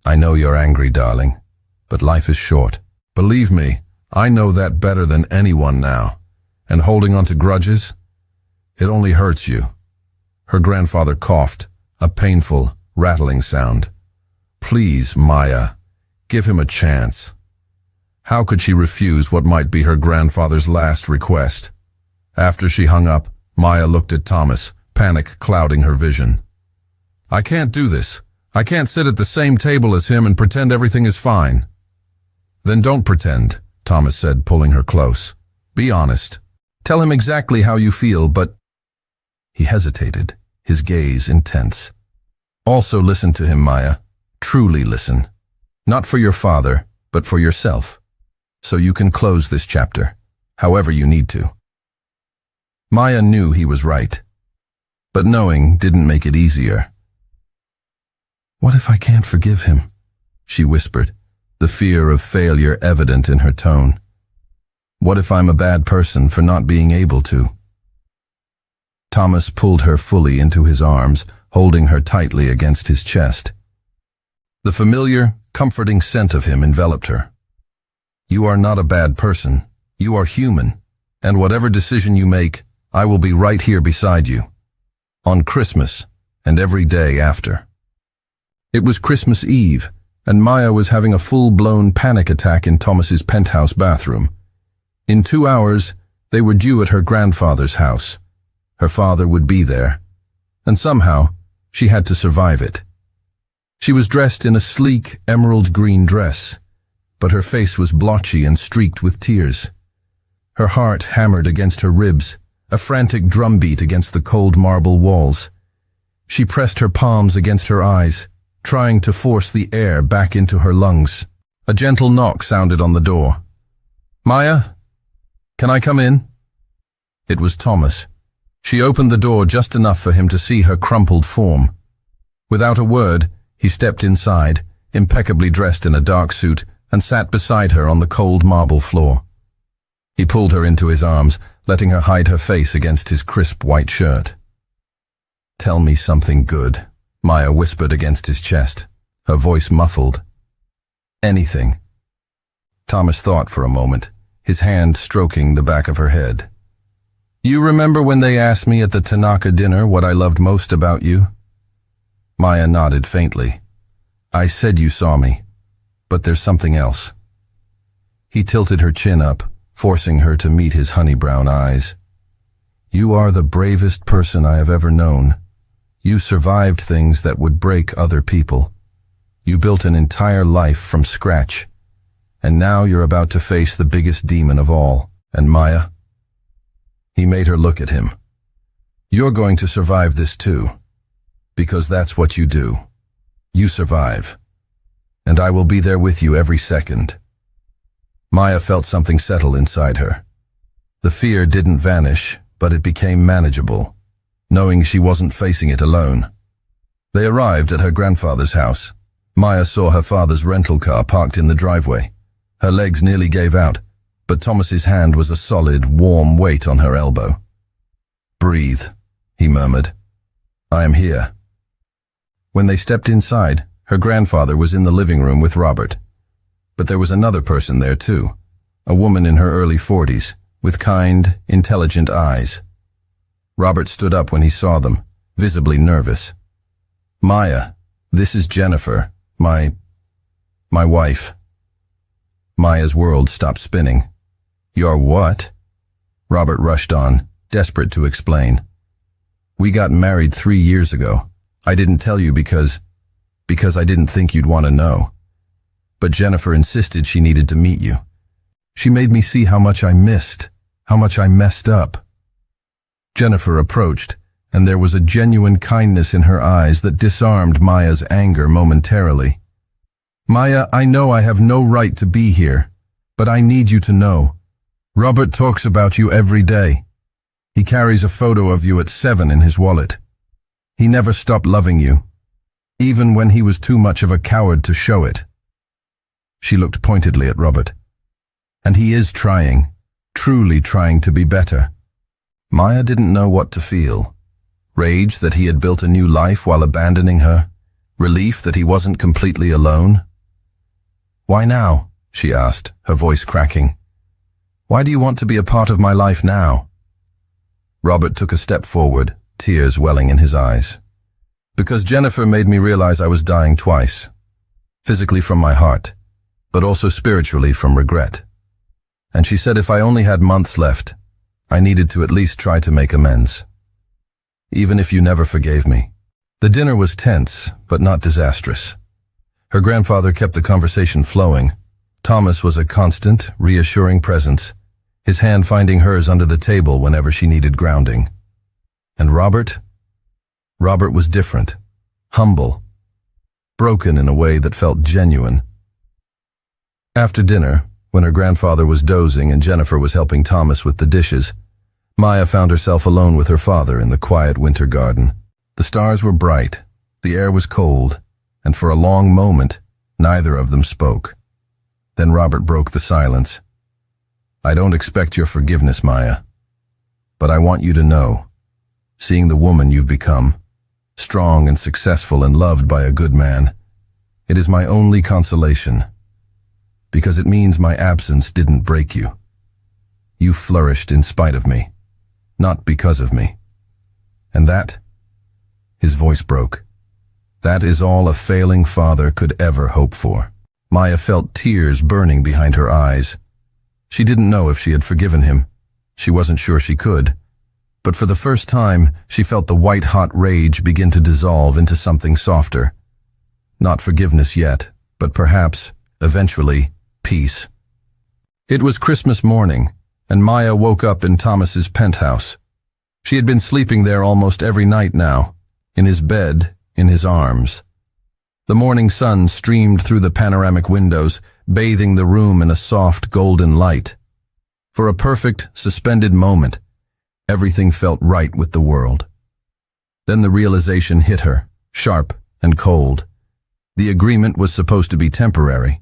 I know you're angry, darling, but life is short. Believe me, I know that better than anyone now. And holding on to grudges, it only hurts you." Her grandfather coughed, a painful, rattling sound. "Please, Maya, give him a chance." How could she refuse what might be her grandfather's last request? After she hung up, Maya looked at Thomas, panic clouding her vision. "I can't do this. I can't sit at the same table as him and pretend everything is fine." "Then don't pretend," Thomas said, pulling her close. "Be honest. Tell him exactly how you feel, but—" He hesitated, his gaze intense. "Also listen to him, Maya. Truly listen. Not for your father, but for yourself. So you can close this chapter, however you need to." Maya knew he was right, but knowing didn't make it easier. "What if I can't forgive him?" she whispered, the fear of failure evident in her tone. What if I'm a bad person for not being able to? Thomas pulled her fully into his arms, holding her tightly against his chest. The familiar, comforting scent of him enveloped her. You are not a bad person. You are human, and whatever decision you make, I will be right here beside you. On Christmas, and every day after. It was Christmas Eve, and Maya was having a full-blown panic attack in Thomas's penthouse bathroom. In 2 hours, they were due at her grandfather's house. Her father would be there, and somehow, she had to survive it. She was dressed in a sleek, emerald green dress, but her face was blotchy and streaked with tears. Her heart hammered against her ribs, a frantic drumbeat against the cold marble walls. She pressed her palms against her eyes, trying to force the air back into her lungs. A gentle knock sounded on the door. Maya, can I come in? It was Thomas. She opened the door just enough for him to see her crumpled form. Without a word, he stepped inside, impeccably dressed in a dark suit, and sat beside her on the cold marble floor. He pulled her into his arms, letting her hide her face against his crisp white shirt. Tell me something good, Maya whispered against his chest, her voice muffled. Anything. Thomas thought for a moment, his hand stroking the back of her head. You remember when they asked me at the Tanaka dinner what I loved most about you? Maya nodded faintly. I said you saw me, but there's something else. He tilted her chin up, forcing her to meet his honey-brown eyes. You are the bravest person I have ever known. You survived things that would break other people. You built an entire life from scratch, and now you're about to face the biggest demon of all. And Maya? He made her look at him. You're going to survive this too, because that's what you do. You survive, and I will be there with you every second. Maya felt something settle inside her. The fear didn't vanish, but it became manageable, knowing she wasn't facing it alone. They arrived at her grandfather's house. Maya saw her father's rental car parked in the driveway. Her legs nearly gave out, but Thomas's hand was a solid, warm weight on her elbow. Breathe, he murmured. I am here. When they stepped inside, her grandfather was in the living room with Robert. But there was another person there too, a woman in her early 40s, with kind, intelligent eyes. Robert stood up when he saw them, visibly nervous. Maya, this is Jennifer, my wife. Maya's world stopped spinning. Your what? Robert rushed on, desperate to explain. We got married 3 years ago. I didn't tell you because I didn't think you'd want to know. But Jennifer insisted she needed to meet you. She made me see how much I missed, how much I messed up. Jennifer approached, and there was a genuine kindness in her eyes that disarmed Maya's anger momentarily. Maya, I know I have no right to be here, but I need you to know. Robert talks about you every day. He carries a photo of you at 7 in his wallet. He never stopped loving you, even when he was too much of a coward to show it. She looked pointedly at Robert. And he is trying, truly trying to be better. Maya didn't know what to feel. Rage that he had built a new life while abandoning her. Relief that he wasn't completely alone. Why now? She asked, her voice cracking. Why do you want to be a part of my life now? Robert took a step forward, tears welling in his eyes. Because Jennifer made me realize I was dying twice. Physically from my heart, but also spiritually from regret. And she said if I only had months left, I needed to at least try to make amends. Even if you never forgave me. The dinner was tense, but not disastrous. Her grandfather kept the conversation flowing. Thomas was a constant, reassuring presence, his hand finding hers under the table whenever she needed grounding. And Robert? Robert was different, humble, broken in a way that felt genuine. After dinner, when her grandfather was dozing and Jennifer was helping Thomas with the dishes, Maya found herself alone with her father in the quiet winter garden. The stars were bright, the air was cold, and for a long moment, Neither of them spoke. Then Robert broke the silence. I don't expect your forgiveness, Maya. But I want you to know, seeing the woman you've become, strong and successful and loved by a good man, it is my only consolation, because it means my absence didn't break you. You flourished in spite of me, not because of me. And that, his voice broke, that is all a failing father could ever hope for. Maya felt tears burning behind her eyes. She didn't know if she had forgiven him. She wasn't sure she could. But for the first time, she felt the white-hot rage begin to dissolve into something softer. Not forgiveness yet, but perhaps, eventually, peace. It was Christmas morning, and Maya woke up in Thomas's penthouse. She had been sleeping there almost every night now, in his bed, in his arms. The morning sun streamed through the panoramic windows, bathing the room in a soft golden light. For a perfect, suspended moment, everything felt right with the world. Then the realization hit her, sharp and cold. The agreement was supposed to be temporary.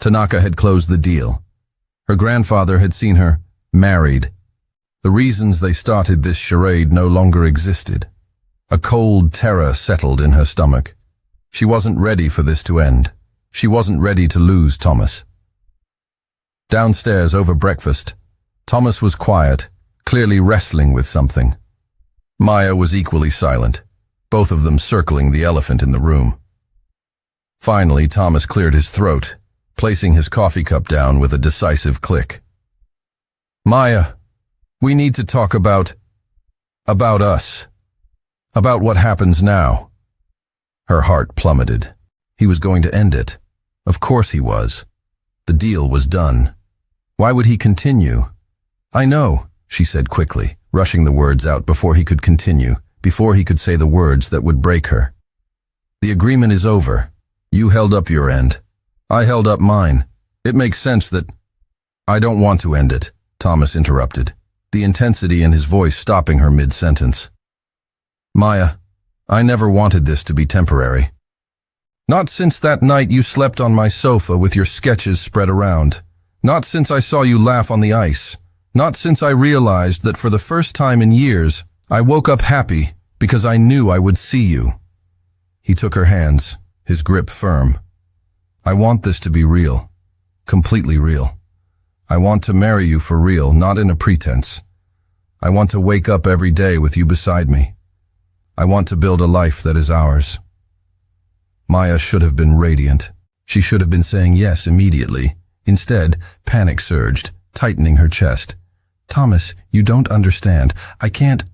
Tanaka had closed the deal. Her grandfather had seen her married. The reasons they started this charade no longer existed. A cold terror settled in her stomach. She wasn't ready for this to end. She wasn't ready to lose Thomas. Downstairs over breakfast, Thomas was quiet, clearly wrestling with something. Maya was equally silent, both of them circling the elephant in the room. Finally, Thomas cleared his throat, placing his coffee cup down with a decisive click. Maya, we need to talk about us. About what happens now. Her heart plummeted. He was going to end it. Of course he was. The deal was done. Why would he continue? I know, she said quickly, rushing the words out before he could continue, before he could say the words that would break her. The agreement is over. You held up your end. I held up mine. It makes sense that... I don't want to end it, Thomas interrupted, the intensity in his voice stopping her mid-sentence. Maya, I never wanted this to be temporary. Not since that night you slept on my sofa with your sketches spread around. Not since I saw you laugh on the ice. Not since I realized that for the first time in years, I woke up happy because I knew I would see you. He took her hands, his grip firm. I want this to be real. Completely real. I want to marry you for real, not in a pretense. I want to wake up every day with you beside me. I want to build a life that is ours. Maya should have been radiant. She should have been saying yes immediately. Instead, panic surged, tightening her chest. Thomas, you don't understand. I can't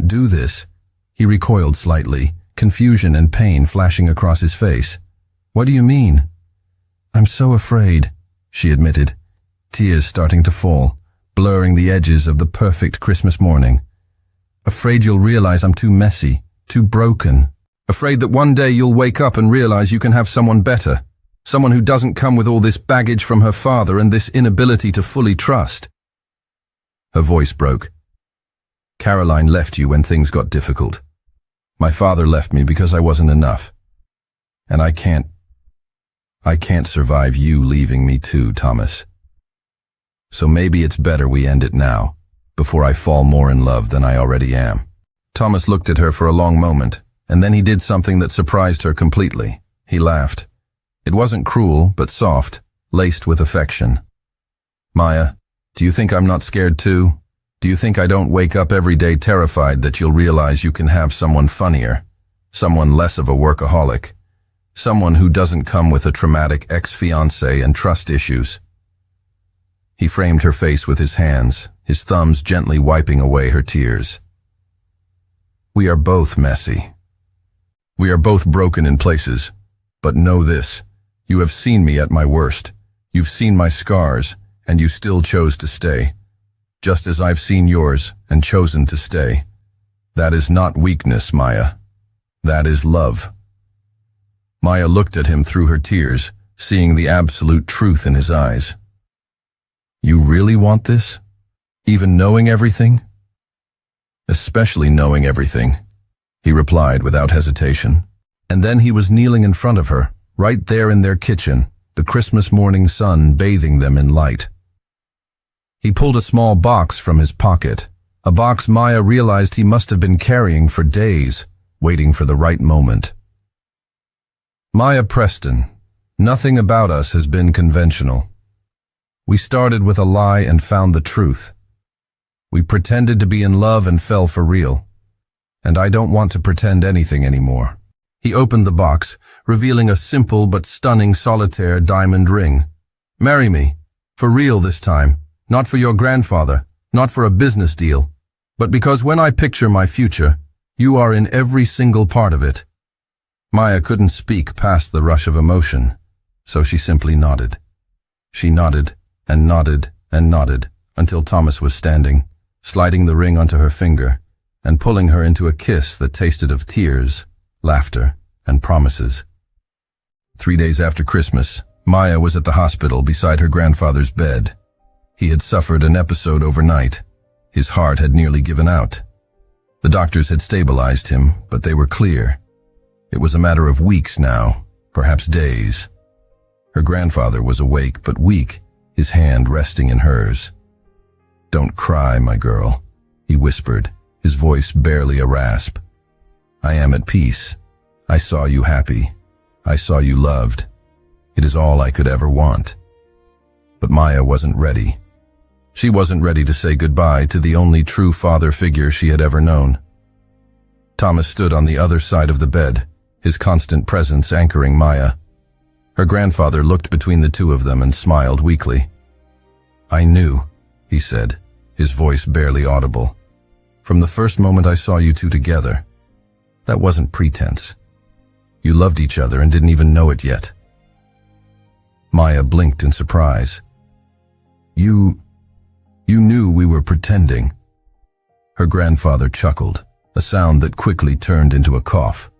do this. He recoiled slightly, confusion and pain flashing across his face. What do you mean? I'm so afraid, she admitted, tears starting to fall, blurring the edges of the perfect Christmas morning. Afraid you'll realize I'm too messy, too broken. Afraid that one day you'll wake up and realize you can have someone better. Someone who doesn't come with all this baggage from her father and this inability to fully trust. Her voice broke. Caroline left you when things got difficult. My father left me because I wasn't enough. And I can't survive you leaving me too, Thomas. So maybe it's better we end it now, before I fall more in love than I already am. Thomas looked at her for a long moment, and then he did something that surprised her completely. He laughed. It wasn't cruel, but soft, laced with affection. Maya, do you think I'm not scared too? Do you think I don't wake up every day terrified that you'll realize you can have someone funnier, someone less of a workaholic, someone who doesn't come with a traumatic ex-fiancé and trust issues? He framed her face with his hands, his thumbs gently wiping away her tears. We are both messy. We are both broken in places, but know this, you have seen me at my worst. You've seen my scars, and you still chose to stay. Just as I've seen yours and chosen to stay. That is not weakness, Maya. That is love. Maya looked at him through her tears, seeing the absolute truth in his eyes. You really want this? Even knowing everything? Especially knowing everything, he replied without hesitation. And then he was kneeling in front of her, right there in their kitchen, the Christmas morning sun bathing them in light. He pulled a small box from his pocket, a box Maya realized he must have been carrying for days, waiting for the right moment. Maya Preston, nothing about us has been conventional. We started with a lie and found the truth. We pretended to be in love and fell for real. And I don't want to pretend anything anymore. He opened the box, revealing a simple but stunning solitaire diamond ring. Marry me. For real this time. Not for your grandfather, not for a business deal, but because when I picture my future, you are in every single part of it. Maya couldn't speak past the rush of emotion, so she simply nodded. She nodded and nodded and nodded until Thomas was standing, sliding the ring onto her finger and pulling her into a kiss that tasted of tears, laughter, and promises. 3 days after Christmas, Maya was at the hospital beside her grandfather's bed. He had suffered an episode overnight. His heart had nearly given out. The doctors had stabilized him, but they were clear. It was a matter of weeks now, perhaps days. Her grandfather was awake but weak, his hand resting in hers. "Don't cry, my girl," he whispered, his voice barely a rasp. "I am at peace. I saw you happy. I saw you loved. It is all I could ever want." But Maya wasn't ready. She wasn't ready to say goodbye to the only true father figure she had ever known. Thomas stood on the other side of the bed, his constant presence anchoring Maya. Her grandfather looked between the two of them and smiled weakly. "I knew," he said, his voice barely audible. "From the first moment I saw you two together. That wasn't pretense. You loved each other and didn't even know it yet." Maya blinked in surprise. You knew we were pretending." Her grandfather chuckled, a sound that quickly turned into a cough.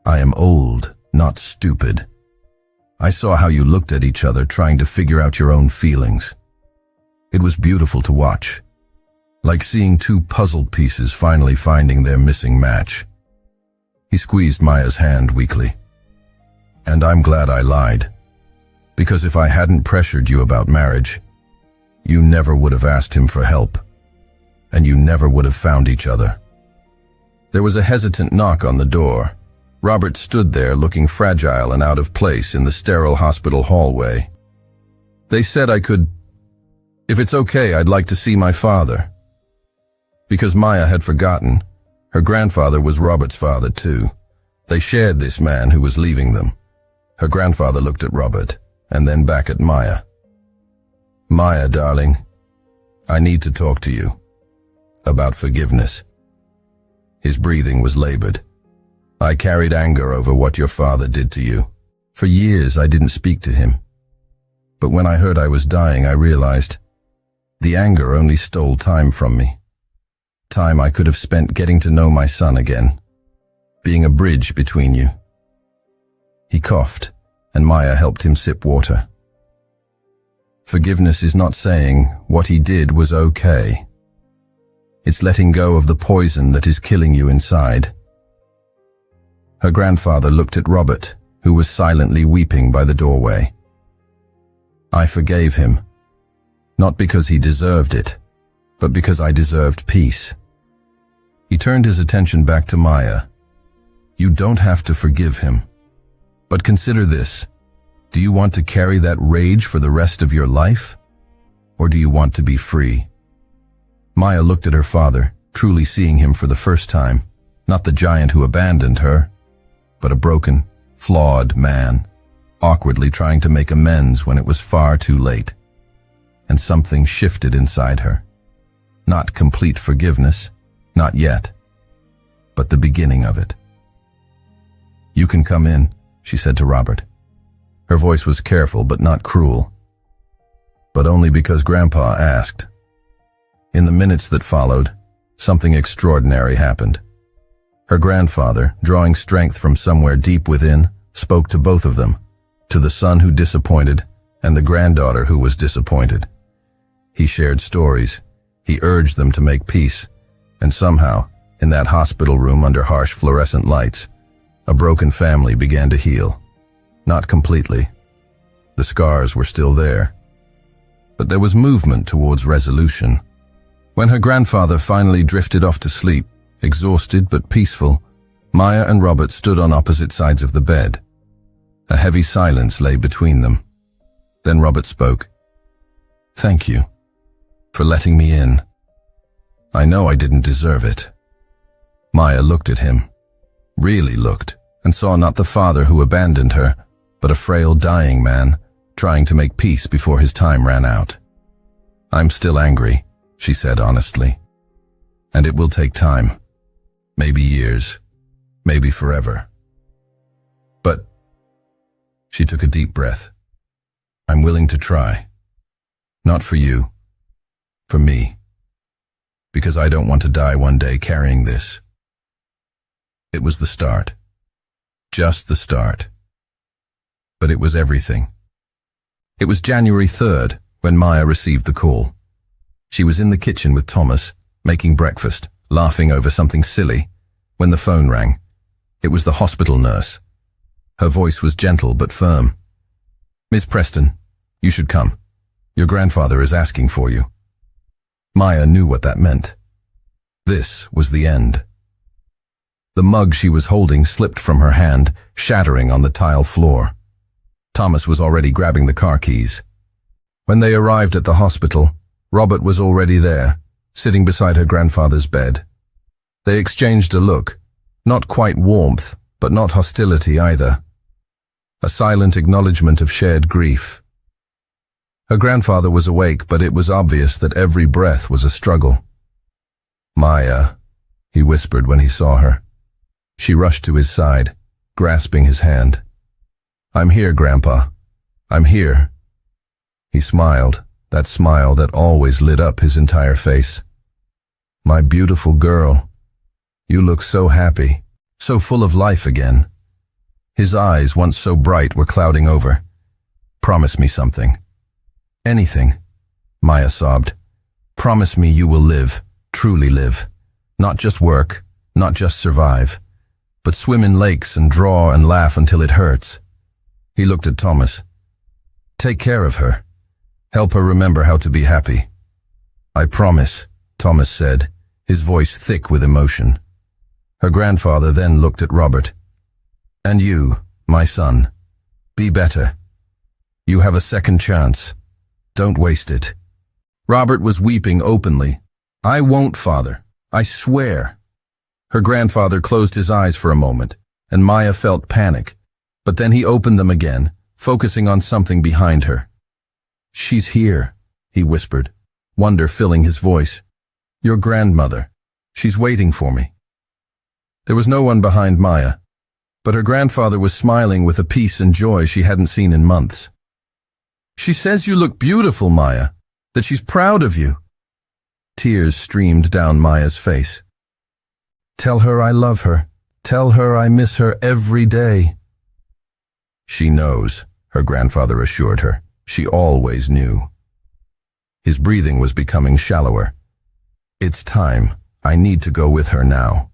"I am old, not stupid. I saw how you looked at each other trying to figure out your own feelings. It was beautiful to watch, like seeing two puzzle pieces finally finding their missing match." He squeezed Maya's hand weakly. "And I'm glad I lied, because if I hadn't pressured you about marriage, you never would have asked him for help, and you never would have found each other." There was a hesitant knock on the door. Robert stood there looking fragile and out of place in the sterile hospital hallway. "They said I could... If it's okay, I'd like to see my father." Because Maya had forgotten, her grandfather was Robert's father too. They shared this man who was leaving them. Her grandfather looked at Robert, and then back at Maya. "Maya, darling, I need to talk to you. About forgiveness." His breathing was labored. "I carried anger over what your father did to you. For years I didn't speak to him. But when I heard I was dying, I realized the anger only stole time from me. Time I could have spent getting to know my son again, being a bridge between you." He coughed, and Maya helped him sip water. Forgiveness is not saying what he did was okay. It's letting go of the poison that is killing you inside. Her grandfather looked at Robert, who was silently weeping by the doorway. "I forgave him, not because he deserved it, but because I deserved peace." He turned his attention back to Maya. "You don't have to forgive him. But consider this. Do you want to carry that rage for the rest of your life? Or do you want to be free?" Maya looked at her father, truly seeing him for the first time, not the giant who abandoned her, but a broken, flawed man, awkwardly trying to make amends when it was far too late. And something shifted inside her. Not complete forgiveness, not yet, but the beginning of it. "You can come in," she said to Robert. Her voice was careful but not cruel. But only because Grandpa asked. In the minutes that followed, something extraordinary happened. Her grandfather, drawing strength from somewhere deep within, spoke to both of them, to the son who disappointed and the granddaughter who was disappointed. He shared stories. He urged them to make peace. And somehow, in that hospital room under harsh fluorescent lights, a broken family began to heal. Not completely. The scars were still there. But there was movement towards resolution. When her grandfather finally drifted off to sleep, exhausted but peaceful, Maya and Robert stood on opposite sides of the bed. A heavy silence lay between them. Then Robert spoke. "Thank you for letting me in. I know I didn't deserve it." Maya looked at him, really looked, and saw not the father who abandoned her, but a frail, dying man trying to make peace before his time ran out. "I'm still angry," she said honestly. "And it will take time. Maybe years. Maybe forever. But," she took a deep breath, "I'm willing to try. Not for you. For me. Because I don't want to die one day carrying this." It was the start. Just the start. But it was everything. It was January 3rd when Maya received the call. She was in the kitchen with Thomas, making breakfast, laughing over something silly, when the phone rang. It was the hospital nurse. Her voice was gentle but firm. "Miss Preston, you should come. Your grandfather is asking for you." Maya knew what that meant. This was the end. The mug she was holding slipped from her hand, shattering on the tile floor. Thomas was already grabbing the car keys. When they arrived at the hospital, Robert was already there, sitting beside her grandfather's bed. They exchanged a look, not quite warmth, but not hostility either. A silent acknowledgement of shared grief. Her grandfather was awake, but it was obvious that every breath was a struggle. "Maya," he whispered when he saw her. She rushed to his side, grasping his hand. "I'm here, Grandpa. I'm here." He smiled, that smile that always lit up his entire face. "My beautiful girl, you look so happy, so full of life again." His eyes, once so bright, were clouding over. "Promise me something." "Anything," Maya sobbed. "Promise me you will live, truly live. Not just work, not just survive, but swim in lakes and draw and laugh until it hurts." He looked at Thomas. "Take care of her. Help her remember how to be happy." "I promise," Thomas said, his voice thick with emotion. Her grandfather then looked at Robert. "And you, my son, be better. You have a second chance. Don't waste it." Robert was weeping openly. "I won't, Father. I swear." Her grandfather closed his eyes for a moment, and Maya felt panic, but then he opened them again, focusing on something behind her. "She's here," he whispered, wonder filling his voice. "Your grandmother. She's waiting for me." There was no one behind Maya, but her grandfather was smiling with a peace and joy she hadn't seen in months. "She says you look beautiful, Maya, that she's proud of you." Tears streamed down Maya's face. "Tell her I love her. Tell her I miss her every day." "She knows," her grandfather assured her. She always knew. His breathing was becoming shallower. "It's time. I need to go with her now."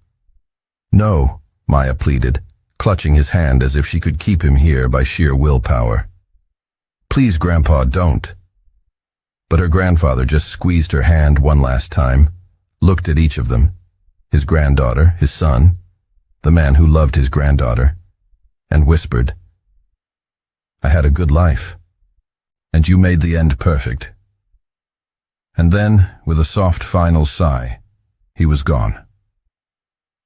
"No," Maya pleaded, clutching his hand as if she could keep him here by sheer willpower. "Please, Grandpa, don't." But her grandfather just squeezed her hand one last time, looked at each of them, his granddaughter, his son, the man who loved his granddaughter, and whispered, "I had a good life, and you made the end perfect." And then, with a soft final sigh, he was gone.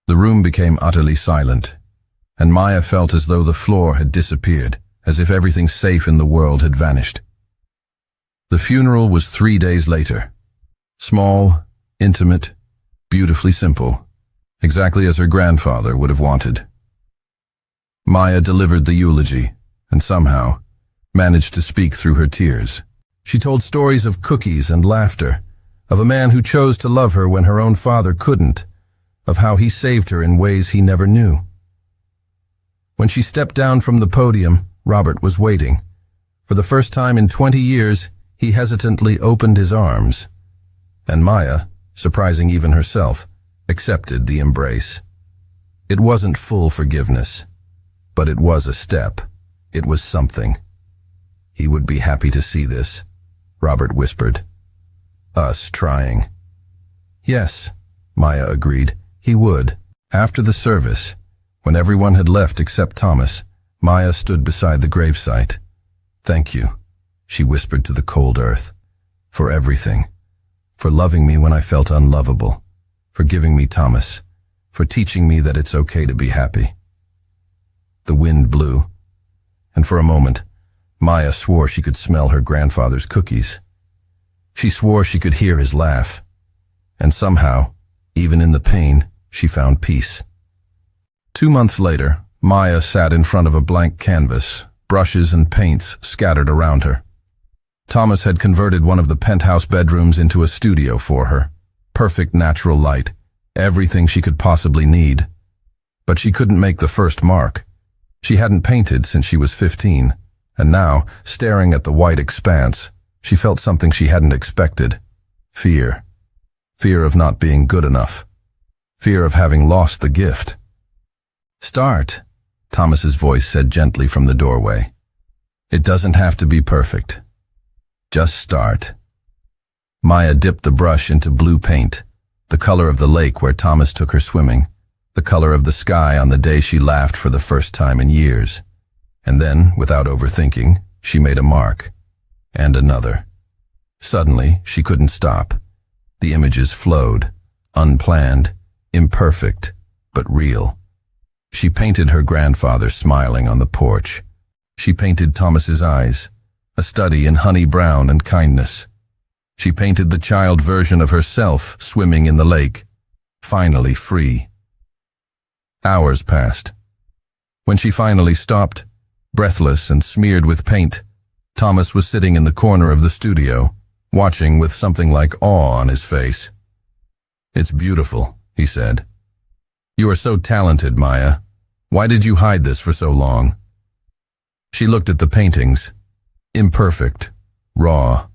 The room became utterly silent, and Maya felt as though the floor had disappeared, as if everything safe in the world had vanished. The funeral was 3 days later. Small, intimate, beautifully simple, exactly as her grandfather would have wanted. Maya delivered the eulogy, and somehow managed to speak through her tears. She told stories of cookies and laughter, of a man who chose to love her when her own father couldn't, of how he saved her in ways he never knew. When she stepped down from the podium, Robert was waiting. For the first time in 20 years, he hesitantly opened his arms, and Maya, surprising even herself, accepted the embrace. It wasn't full forgiveness, but it was a step. It was something. He would be happy to see this, Robert whispered. Us trying. Yes, Maya agreed. He would. After the service, when everyone had left except Thomas, Maya stood beside the gravesite. Thank you, she whispered to the cold earth. For everything. For loving me when I felt unlovable. For giving me Thomas. For teaching me that it's okay to be happy. The wind blew, and for a moment, Maya swore she could smell her grandfather's cookies. She swore she could hear his laugh. And somehow, even in the pain, she found peace. 2 months later, Maya sat in front of a blank canvas, brushes and paints scattered around her. Thomas had converted one of the penthouse bedrooms into a studio for her. Perfect natural light, everything she could possibly need. But she couldn't make the first mark. She hadn't painted since she was 15, and now, staring at the white expanse, she felt something she hadn't expected. Fear. Fear of not being good enough. Fear of having lost the gift. Start, Thomas's voice said gently from the doorway. It doesn't have to be perfect. Just start. Maya dipped the brush into blue paint, the color of the lake where Thomas took her swimming, the color of the sky on the day she laughed for the first time in years. And then, without overthinking, she made a mark. And another. Suddenly, she couldn't stop. The images flowed, unplanned, imperfect, but real. She painted her grandfather smiling on the porch. She painted Thomas's eyes, a study in honey brown and kindness. She painted the child version of herself swimming in the lake, finally free. Hours passed. When she finally stopped, breathless and smeared with paint, Thomas was sitting in the corner of the studio, watching with something like awe on his face. It's beautiful, he said. You are so talented, Maya. Why did you hide this for so long? She looked at the paintings. Imperfect, raw,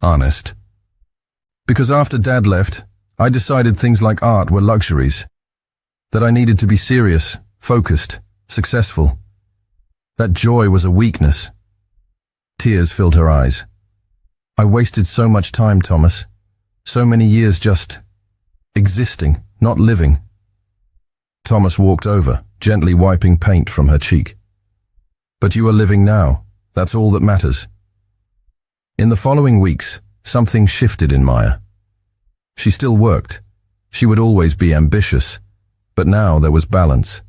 honest. Because after Dad left, I decided things like art were luxuries. That I needed to be serious, focused, successful. That joy was a weakness. Tears filled her eyes. I wasted so much time, Thomas. So many years just existing, not living. Thomas walked over, gently wiping paint from her cheek. But you are living now. That's all that matters. In the following weeks, something shifted in Maya. She still worked. She would always be ambitious. But now there was balance.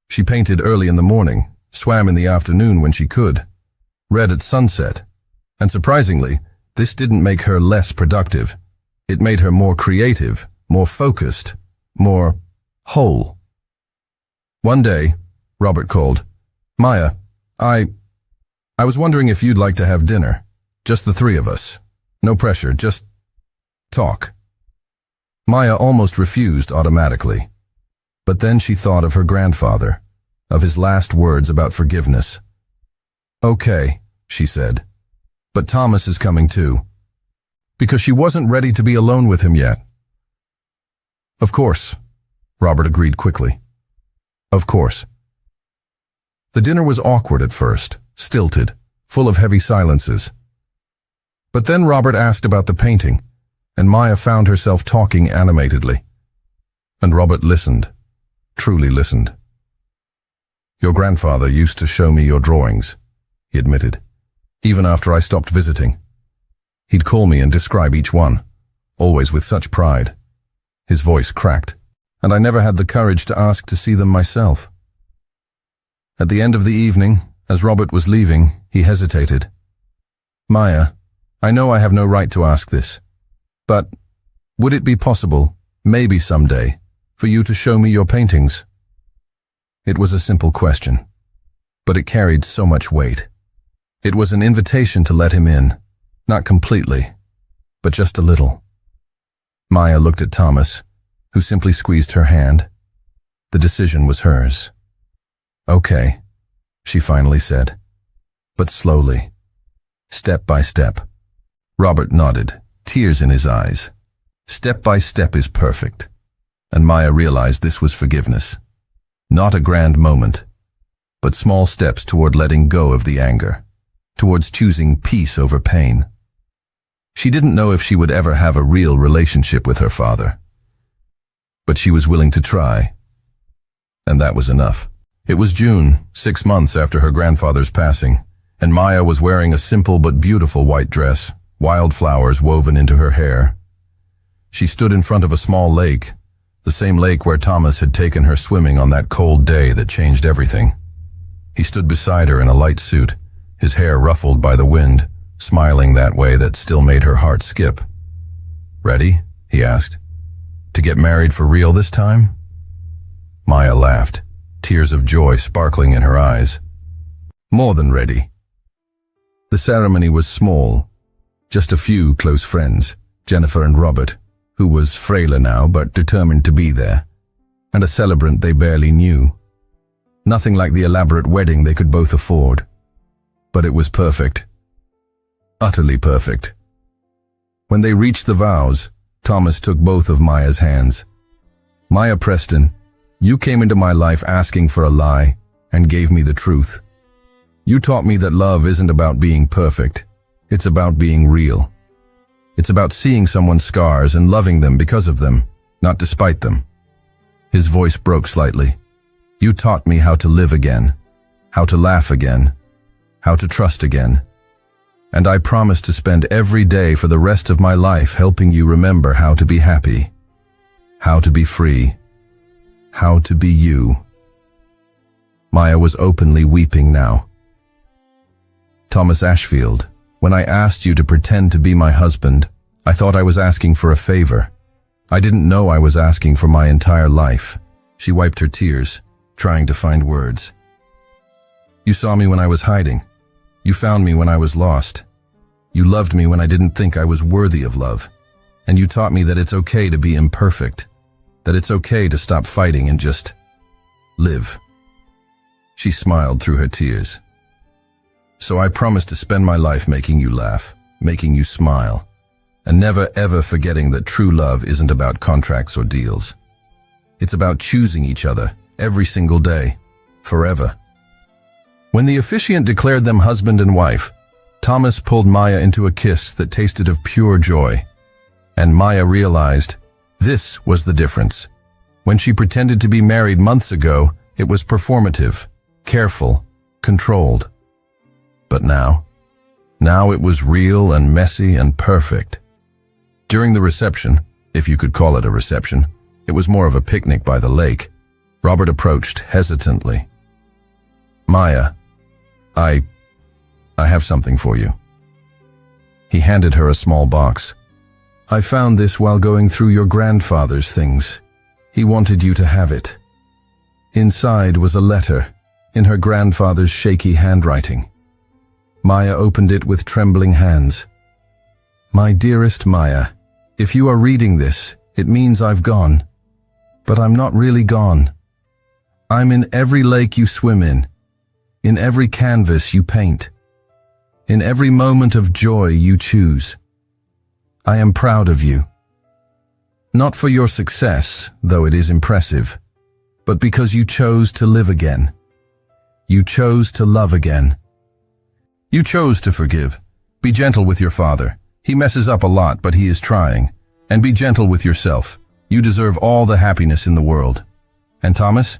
She painted early in the morning, swam in the afternoon when she could, read at sunset. And surprisingly, this didn't make her less productive. It made her more creative, more focused, more whole. One day, Robert called. Maya, I was wondering if you'd like to have dinner. Just the three of us. No pressure, just talk. Maya almost refused automatically. But then she thought of her grandfather, of his last words about forgiveness. Okay, she said. But Thomas is coming too. Because she wasn't ready to be alone with him yet. Of course, Robert agreed quickly. Of course. The dinner was awkward at first, stilted, full of heavy silences. But then Robert asked about the painting, and Maya found herself talking animatedly. And Robert listened, truly listened. Your grandfather used to show me your drawings, he admitted, even after I stopped visiting. He'd call me and describe each one, always with such pride. His voice cracked, and I never had the courage to ask to see them myself. At the end of the evening, as Robert was leaving, he hesitated. Maya, I know I have no right to ask this, but would it be possible, maybe someday, for you to show me your paintings? It was a simple question, but it carried so much weight. It was an invitation to let him in, not completely, but just a little. Maya looked at Thomas, who simply squeezed her hand. The decision was hers. Okay, she finally said, but slowly, step by step. Robert nodded, tears in his eyes. Step by step is perfect. And Maya realized this was forgiveness. Not a grand moment, but small steps toward letting go of the anger, towards choosing peace over pain. She didn't know if she would ever have a real relationship with her father, but she was willing to try, and that was enough. It was June, 6 months after her grandfather's passing, and Maya was wearing a simple but beautiful white dress, wildflowers woven into her hair. She stood in front of a small lake, the same lake where Thomas had taken her swimming on that cold day that changed everything. He stood beside her in a light suit, his hair ruffled by the wind, smiling that way that still made her heart skip. "Ready?" he asked. "To get married for real this time?" Maya laughed, tears of joy sparkling in her eyes. "More than ready." The ceremony was small, just a few close friends, Jennifer and Robert, who was frailer now but determined to be there, and a celebrant they barely knew. Nothing like the elaborate wedding they could both afford. But it was perfect. Utterly perfect. When they reached the vows, Thomas took both of Maya's hands. "Maya Preston, you came into my life asking for a lie and gave me the truth. You taught me that love isn't about being perfect. It's about being real. It's about seeing someone's scars and loving them because of them, not despite them." His voice broke slightly. "You taught me how to live again, how to laugh again, how to trust again. And I promise to spend every day for the rest of my life helping you remember how to be happy, how to be free, how to be you." Maya was openly weeping now. "Thomas Ashfield, when I asked you to pretend to be my husband, I thought I was asking for a favor. I didn't know I was asking for my entire life." She wiped her tears, trying to find words. "You saw me when I was hiding. You found me when I was lost. You loved me when I didn't think I was worthy of love. And you taught me that it's okay to be imperfect, that it's okay to stop fighting and just live." She smiled through her tears. "So I promise to spend my life making you laugh, making you smile, and never ever forgetting that true love isn't about contracts or deals. It's about choosing each other every single day, forever." When the officiant declared them husband and wife, Thomas pulled Maya into a kiss that tasted of pure joy. And Maya realized this was the difference. When she pretended to be married months ago, it was performative, careful, controlled. But now it was real and messy and perfect. During the reception, if you could call it a reception, it was more of a picnic by the lake, Robert approached hesitantly. "Maya, I have something for you." He handed her a small box. "I found this while going through your grandfather's things. He wanted you to have it." Inside was a letter, in her grandfather's shaky handwriting. Maya opened it with trembling hands. "My dearest Maya, if you are reading this, it means I've gone. But I'm not really gone. I'm in every lake you swim in every canvas you paint, in every moment of joy you choose. I am proud of you. Not for your success, though it is impressive, but because you chose to live again. You chose to love again. You chose to forgive. Be gentle with your father. He messes up a lot, but he is trying. And be gentle with yourself. You deserve all the happiness in the world. And Thomas,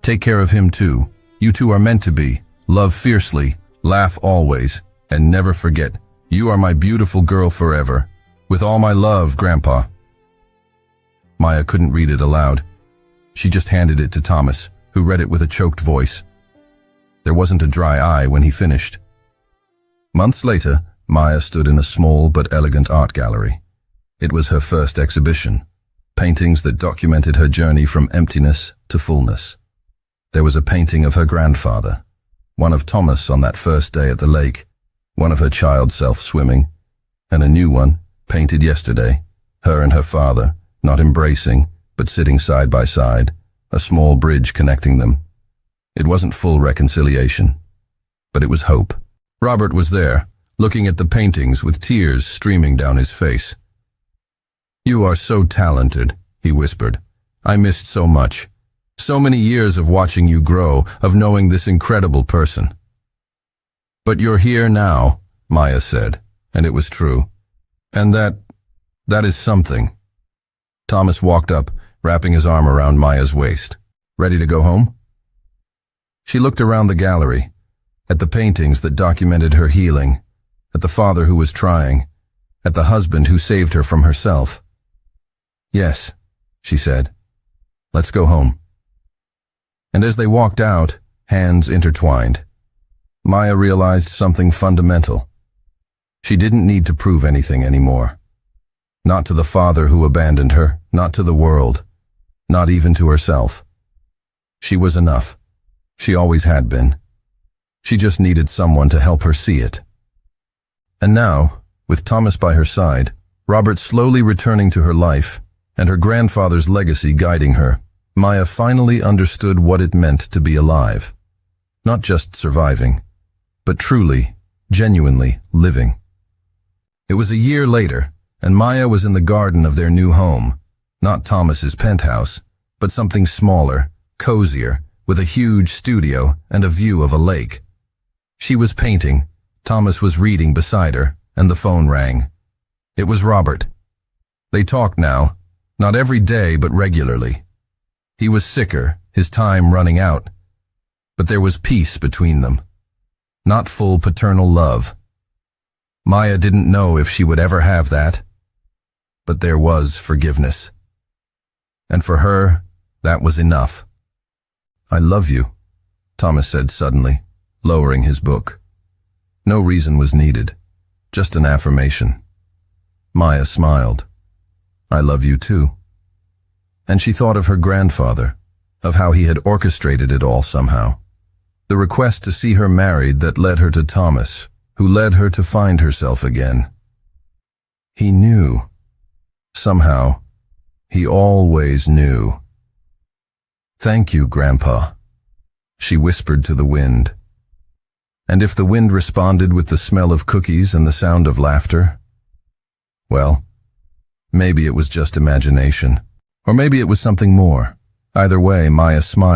take care of him too. You two are meant to be. Love fiercely, laugh always, and never forget, you are my beautiful girl forever. With all my love, Grandpa." Maya couldn't read it aloud. She just handed it to Thomas, who read it with a choked voice. There wasn't a dry eye when he finished. Months later, Maya stood in a small but elegant art gallery. It was her first exhibition, paintings that documented her journey from emptiness to fullness. There was a painting of her grandfather, one of Thomas on that first day at the lake, one of her child self swimming, and a new one, painted yesterday, her and her father, not embracing, but sitting side by side, a small bridge connecting them. It wasn't full reconciliation, but it was hope. Robert was there, looking at the paintings with tears streaming down his face. "You are so talented," he whispered. "I missed so much. So many years of watching you grow, of knowing this incredible person. But you're here now, Maya said, and it was true. And that is something. Thomas walked up, wrapping his arm around Maya's waist. Ready to go home? She looked around the gallery, at the paintings that documented her healing, at the father who was trying, at the husband who saved her from herself. Yes, she said. Let's go home. And as they walked out, hands intertwined, Maya realized something fundamental. She didn't need to prove anything anymore. Not to the father who abandoned her, not to the world, not even to herself. She was enough. She always had been. She just needed someone to help her see it. And now, with Thomas by her side, Robert slowly returning to her life, and her grandfather's legacy guiding her, Maya finally understood what it meant to be alive. Not just surviving, but truly, genuinely living. It was a year later, and Maya was in the garden of their new home, not Thomas's penthouse, but something smaller, cozier, with a huge studio and a view of a lake. She was painting, Thomas was reading beside her, and the phone rang. It was Robert. They talked now, not every day but regularly. He was sicker, his time running out. But there was peace between them. Not full paternal love. Maya didn't know if she would ever have that. But there was forgiveness. And for her, that was enough. I love you, Thomas said suddenly, lowering his book. No reason was needed, just an affirmation. Maya smiled. I love you too. And she thought of her grandfather, of how he had orchestrated it all somehow. The request to see her married that led her to Thomas, who led her to find herself again. He knew. Somehow, he always knew. Thank you, Grandpa, she whispered to the wind. And if the wind responded with the smell of cookies and the sound of laughter, well, maybe it was just imagination, or maybe it was something more. Either way, Maya smiled.